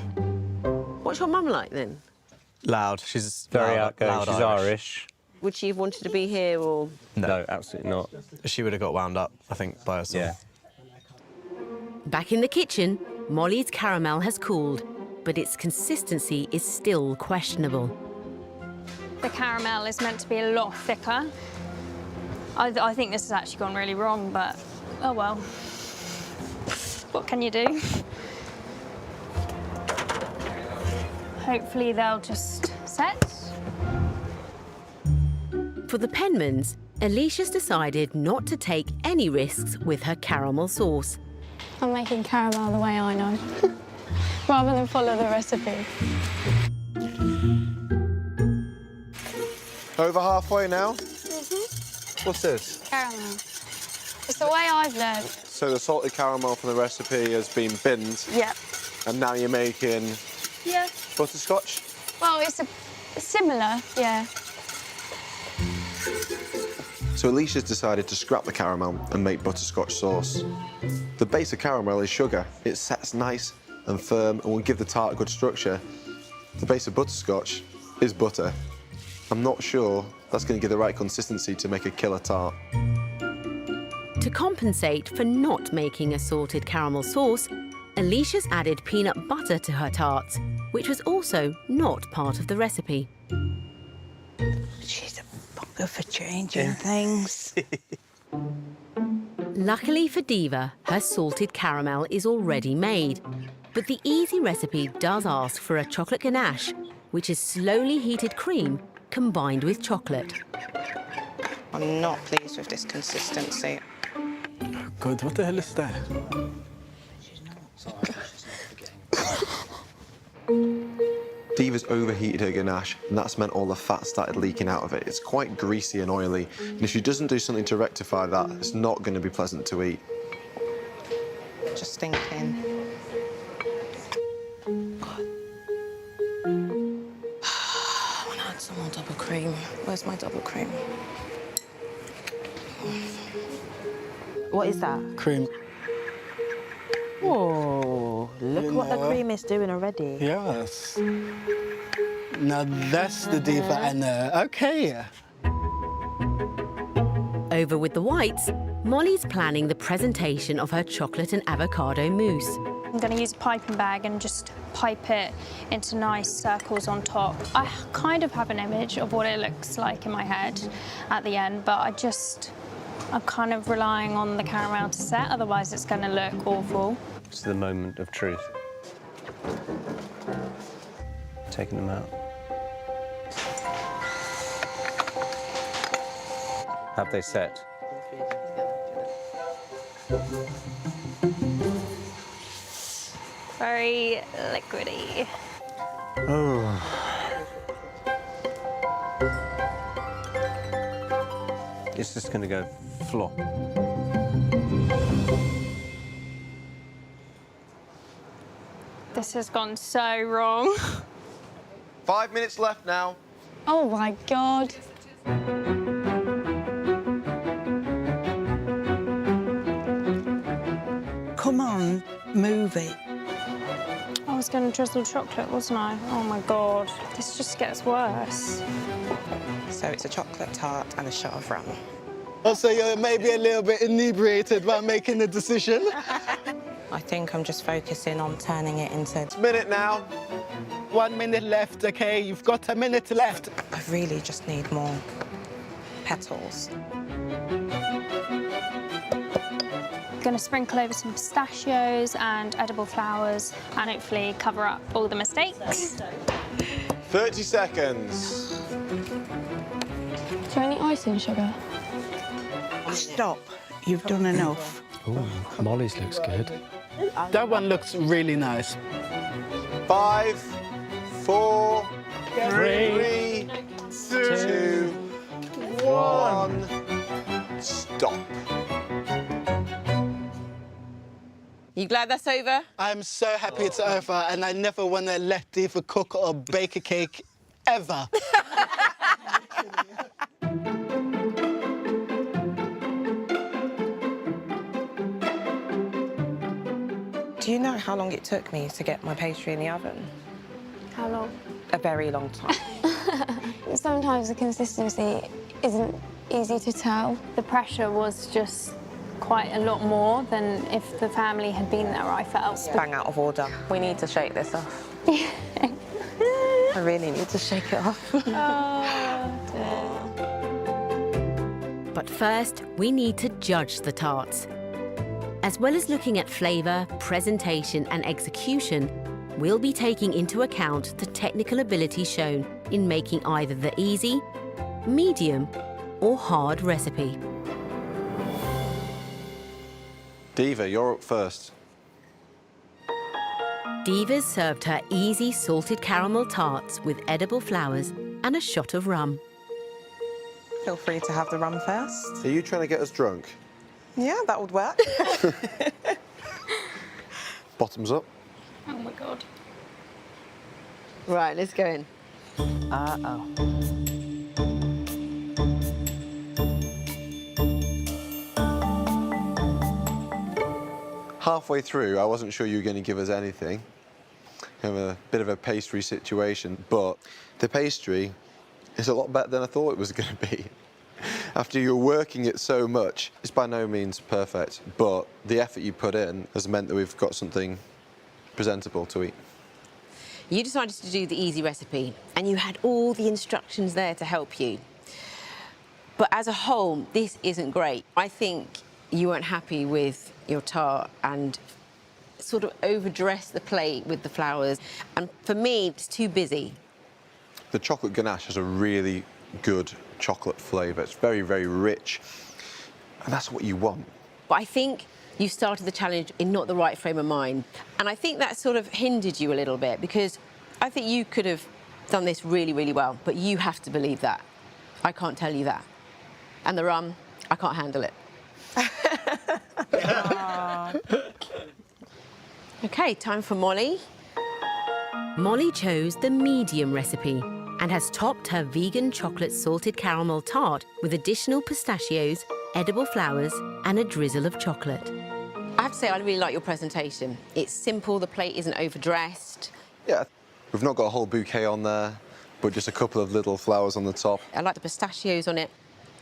What's your mum like then? Loud. She's Very loud, outgoing. loud She's Irish. Would she have wanted to be here or? No, absolutely not. She would have got wound up, I think, by herself. Back in the kitchen, Molly's caramel has cooled, but its consistency is still questionable. The caramel is meant to be a lot thicker. I think this has actually gone really wrong, but oh well. What can you do? Hopefully they'll just set. For the Penmans, Alicia's decided not to take any risks with her caramel sauce. I'm making caramel the way I know, rather than follow the recipe. Over halfway now? Mm-hmm. What's this? Caramel. It's the way I've learned. So the salted caramel from the recipe has been binned. Yep. And now you're making Yeah. butterscotch? Well, it's similar, yeah. So Alicia's decided to scrap the caramel and make butterscotch sauce. The base of caramel is sugar. It sets nice and firm and will give the tart a good structure. The base of butterscotch is butter. I'm not sure that's going to give the right consistency to make a killer tart. To compensate for not making a salted caramel sauce, Alicia's added peanut butter to her tarts, which was also not part of the recipe. She's a bugger for changing things. Luckily for Diva, her salted caramel is already made. But the easy recipe does ask for a chocolate ganache, which is slowly heated cream combined with chocolate. I'm not pleased with this consistency. God, what the hell is that? Diva's overheated her ganache, and that's meant all the fat started leaking out of it. It's quite greasy and oily, and if she doesn't do something to rectify that, it's not going to be pleasant to eat. Just thinking. I want to add some more double cream. Where's my double cream? What is that? Cream. Oh, look what the cream is doing already. Yes. Now that's the diva I know. Okay. Over with the whites, Molly's planning the presentation of her chocolate and avocado mousse. I'm going to use a piping bag and just pipe it into nice circles on top. I kind of have an image of what it looks like in my head at the end, but I'm kind of relying on the caramel to set, otherwise it's going to look awful. It's the moment of truth. Taking them out. Have they set? Very liquidy. Oh. It's just going to go flop. This has gone so wrong. 5 minutes left now. Oh my God. Come on, move it. I was going to drizzle chocolate, wasn't I? Oh my God, this just gets worse. So it's a chocolate tart and a shot of rum. Also, you're maybe a little bit inebriated while making the decision. I think I'm just focusing on turning it into... It's a minute now. 1 minute left, OK? You've got a minute left. I really just need more petals. Going to sprinkle over some pistachios and edible flowers and hopefully cover up all the mistakes. 30 seconds. Is there any icing sugar? Stop. You've done enough. Ooh, Molly's looks good. That one looks really nice. 5, 4, 3, 2, 1. Stop. You glad that's over? I'm so happy it's over, and I never want to let Diva cook or bake a cake ever. Do you know how long it took me to get my pastry in the oven? How long? A very long time. Sometimes the consistency isn't easy to tell. The pressure was just quite a lot more than if the family had been there, I felt. Bang out of order. We need to shake this off. I really need to shake it off. But first, we need to judge the tarts. As well as looking at flavour, presentation and execution, we'll be taking into account the technical ability shown in making either the easy, medium or hard recipe. Diva, you're up first. Diva's served her easy salted caramel tarts with edible flowers and a shot of rum. Feel free to have the rum first. Are you trying to get us drunk? Yeah, that would work. Bottoms up. Oh my God. Right, let's go in. Uh-oh. Halfway through, I wasn't sure you were going to give us anything. Kind of a bit of a pastry situation, but the pastry is a lot better than I thought it was going to be. After you're working it so much, it's by no means perfect, but the effort you put in has meant that we've got something presentable to eat. You decided to do the easy recipe, and you had all the instructions there to help you. But as a whole, this isn't great. I think you weren't happy with your tart and sort of overdressed the plate with the flowers. And for me, it's too busy. The chocolate ganache has a really good chocolate flavour. It's very, very rich, and that's what you want. But I think you started the challenge in not the right frame of mind. And I think that sort of hindered you a little bit, because I think you could have done this really, really well, but you have to believe that. I can't tell you that. And the rum, I can't handle it. OK, time for Molly. Molly chose the medium recipe and has topped her vegan chocolate salted caramel tart with additional pistachios, edible flowers and a drizzle of chocolate. I have to say, I really like your presentation. It's simple, the plate isn't overdressed. Yeah, we've not got a whole bouquet on there, but just a couple of little flowers on the top. I like the pistachios on it.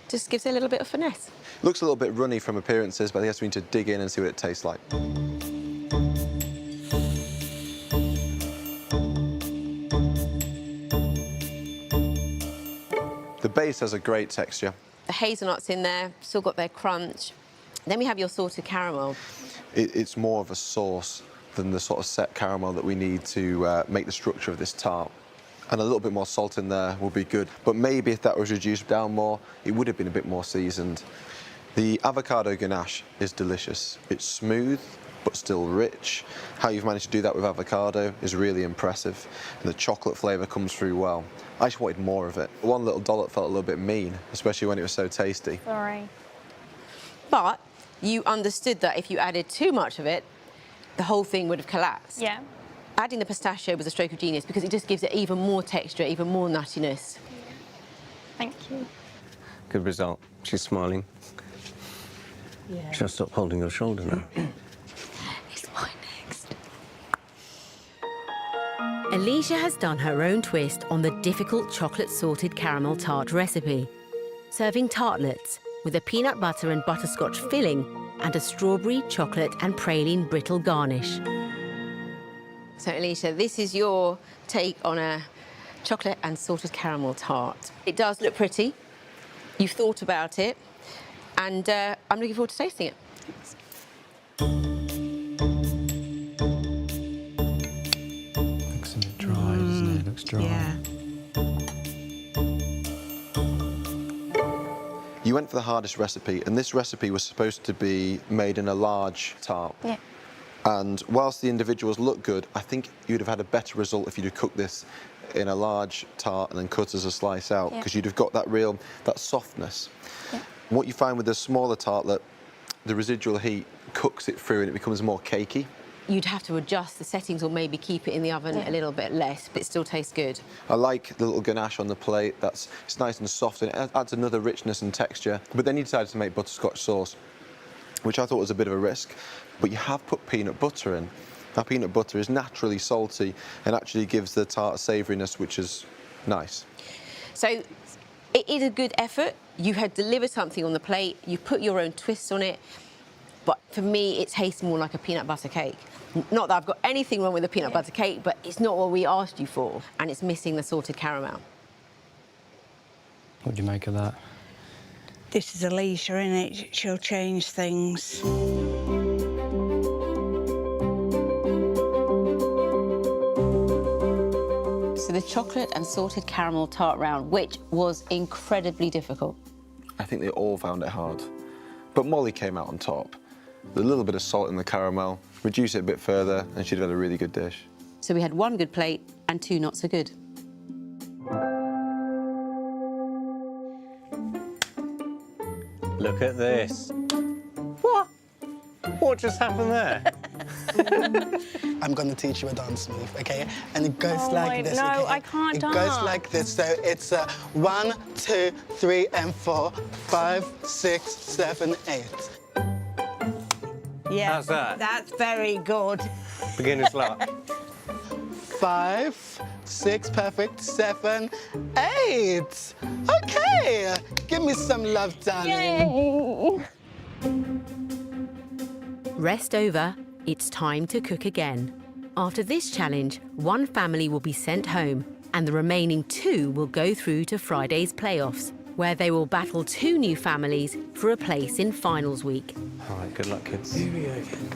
Just gives it a little bit of finesse. Looks a little bit runny from appearances, but I guess we need to dig in and see what it tastes like. The base has a great texture. The hazelnuts in there, still got their crunch. Then we have your salted caramel. It's more of a sauce than the sort of set caramel that we need to make the structure of this tart. And a little bit more salt in there will be good. But maybe if that was reduced down more, it would have been a bit more seasoned. The avocado ganache is delicious. It's smooth, but still rich. How you've managed to do that with avocado is really impressive. And the chocolate flavour comes through well. I just wanted more of it. One little dollop felt a little bit mean, especially when it was so tasty. Sorry. But you understood that if you added too much of it, the whole thing would have collapsed. Yeah. Adding the pistachio was a stroke of genius because it just gives it even more texture, even more nuttiness. Thank you. Good result. She's smiling. Yeah. She'll stop holding your shoulder now. It's mine next. Alicia has done her own twist on the difficult chocolate salted caramel tart recipe, serving tartlets with a peanut butter and butterscotch filling and a strawberry, chocolate and praline brittle garnish. So, Alicia, this is your take on a chocolate and salted caramel tart. It does look pretty. You've thought about it, and I'm looking forward to tasting it. Looks a bit dry, doesn't it? Looks dry. Yeah. You went for the hardest recipe, and this recipe was supposed to be made in a large tart. Yeah. And whilst the individuals look good, I think you'd have had a better result if you'd have cooked this in a large tart and then cut as a slice out, because you'd have got that softness. Yeah. What you find with the smaller tartlet, the residual heat cooks it through and it becomes more cakey. You'd have to adjust the settings or maybe keep it in the oven a little bit less, but it still tastes good. I like the little ganache on the plate. It's nice and soft, and it adds another richness and texture. But then you decided to make butterscotch sauce, which I thought was a bit of a risk. But you have put peanut butter in, Our peanut butter is naturally salty and actually gives the tart savouriness, which is nice. So it is a good effort. You had delivered something on the plate, you put your own twist on it, but for me, it tastes more like a peanut butter cake. Not that I've got anything wrong with a peanut butter cake, but it's not what we asked you for, and it's missing the salted caramel. What do you make of that? This is Alicia, innit? She'll change things. So the chocolate and salted caramel tart round, which was incredibly difficult. I think they all found it hard. But Molly came out on top. With a little bit of salt in the caramel, reduce it a bit further, and she'd have had a really good dish. So we had 1 good plate and 2 not so good. Look at this. What? What just happened there? I'm going to teach you a dance move, OK? And it goes like this, no, okay? I can't dance. It goes like this, so it's 1, 2, 3, and 4, 5, 6, 7, 8. Yeah, How's that? That's very good. Beginner's luck. 5, 6, perfect, 7, 8. OK, give me some love, darling. Rest over, it's time to cook again. After this challenge, 1 family will be sent home and the remaining 2 will go through to Friday's playoffs, where they will battle 2 new families for a place in finals week. All right, good luck, kids. Here we go again.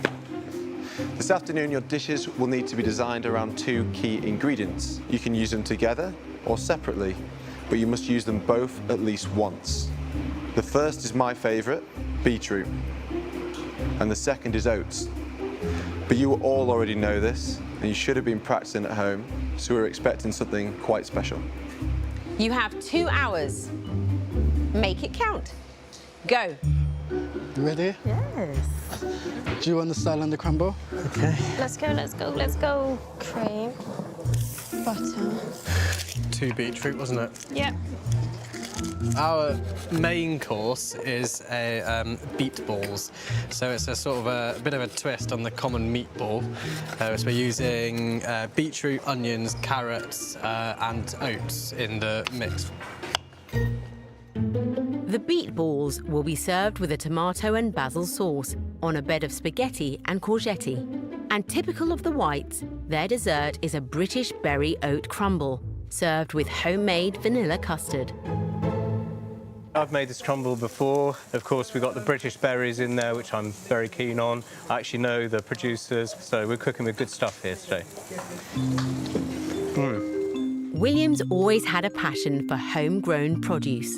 This afternoon, your dishes will need to be designed around 2 key ingredients. You can use them together or separately, but you must use them both at least once. The first is my favourite, beetroot, and the second is oats. But you all already know this, and you should have been practicing at home, so we're expecting something quite special. You have 2 hours. Make it count. Go. You ready? Yes. Do you want the style and the crumble? OK. Let's go, let's go, let's go. Cream, butter. 2 beetroot, wasn't it? Yep. Our main course is a beet balls. So it's a sort of a bit of a twist on the common meatball. So we're using beetroot, onions, carrots and oats in the mix. The beet balls will be served with a tomato and basil sauce on a bed of spaghetti and courgette. And typical of the Whites, their dessert is a British berry oat crumble, served with homemade vanilla custard. I've made this crumble before. Of course, we've got the British berries in there, which I'm very keen on. I actually know the producers, so we're cooking with good stuff here today. William's always had a passion for homegrown produce.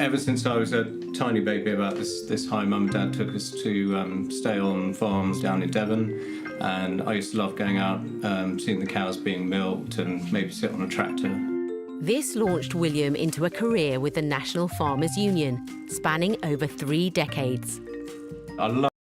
Ever since I was a tiny baby, about this high, Mum and Dad took us to stay on farms down in Devon, and I used to love going out, seeing the cows being milked and maybe sit on a tractor. This launched William into a career with the National Farmers Union, spanning over 3 decades. I love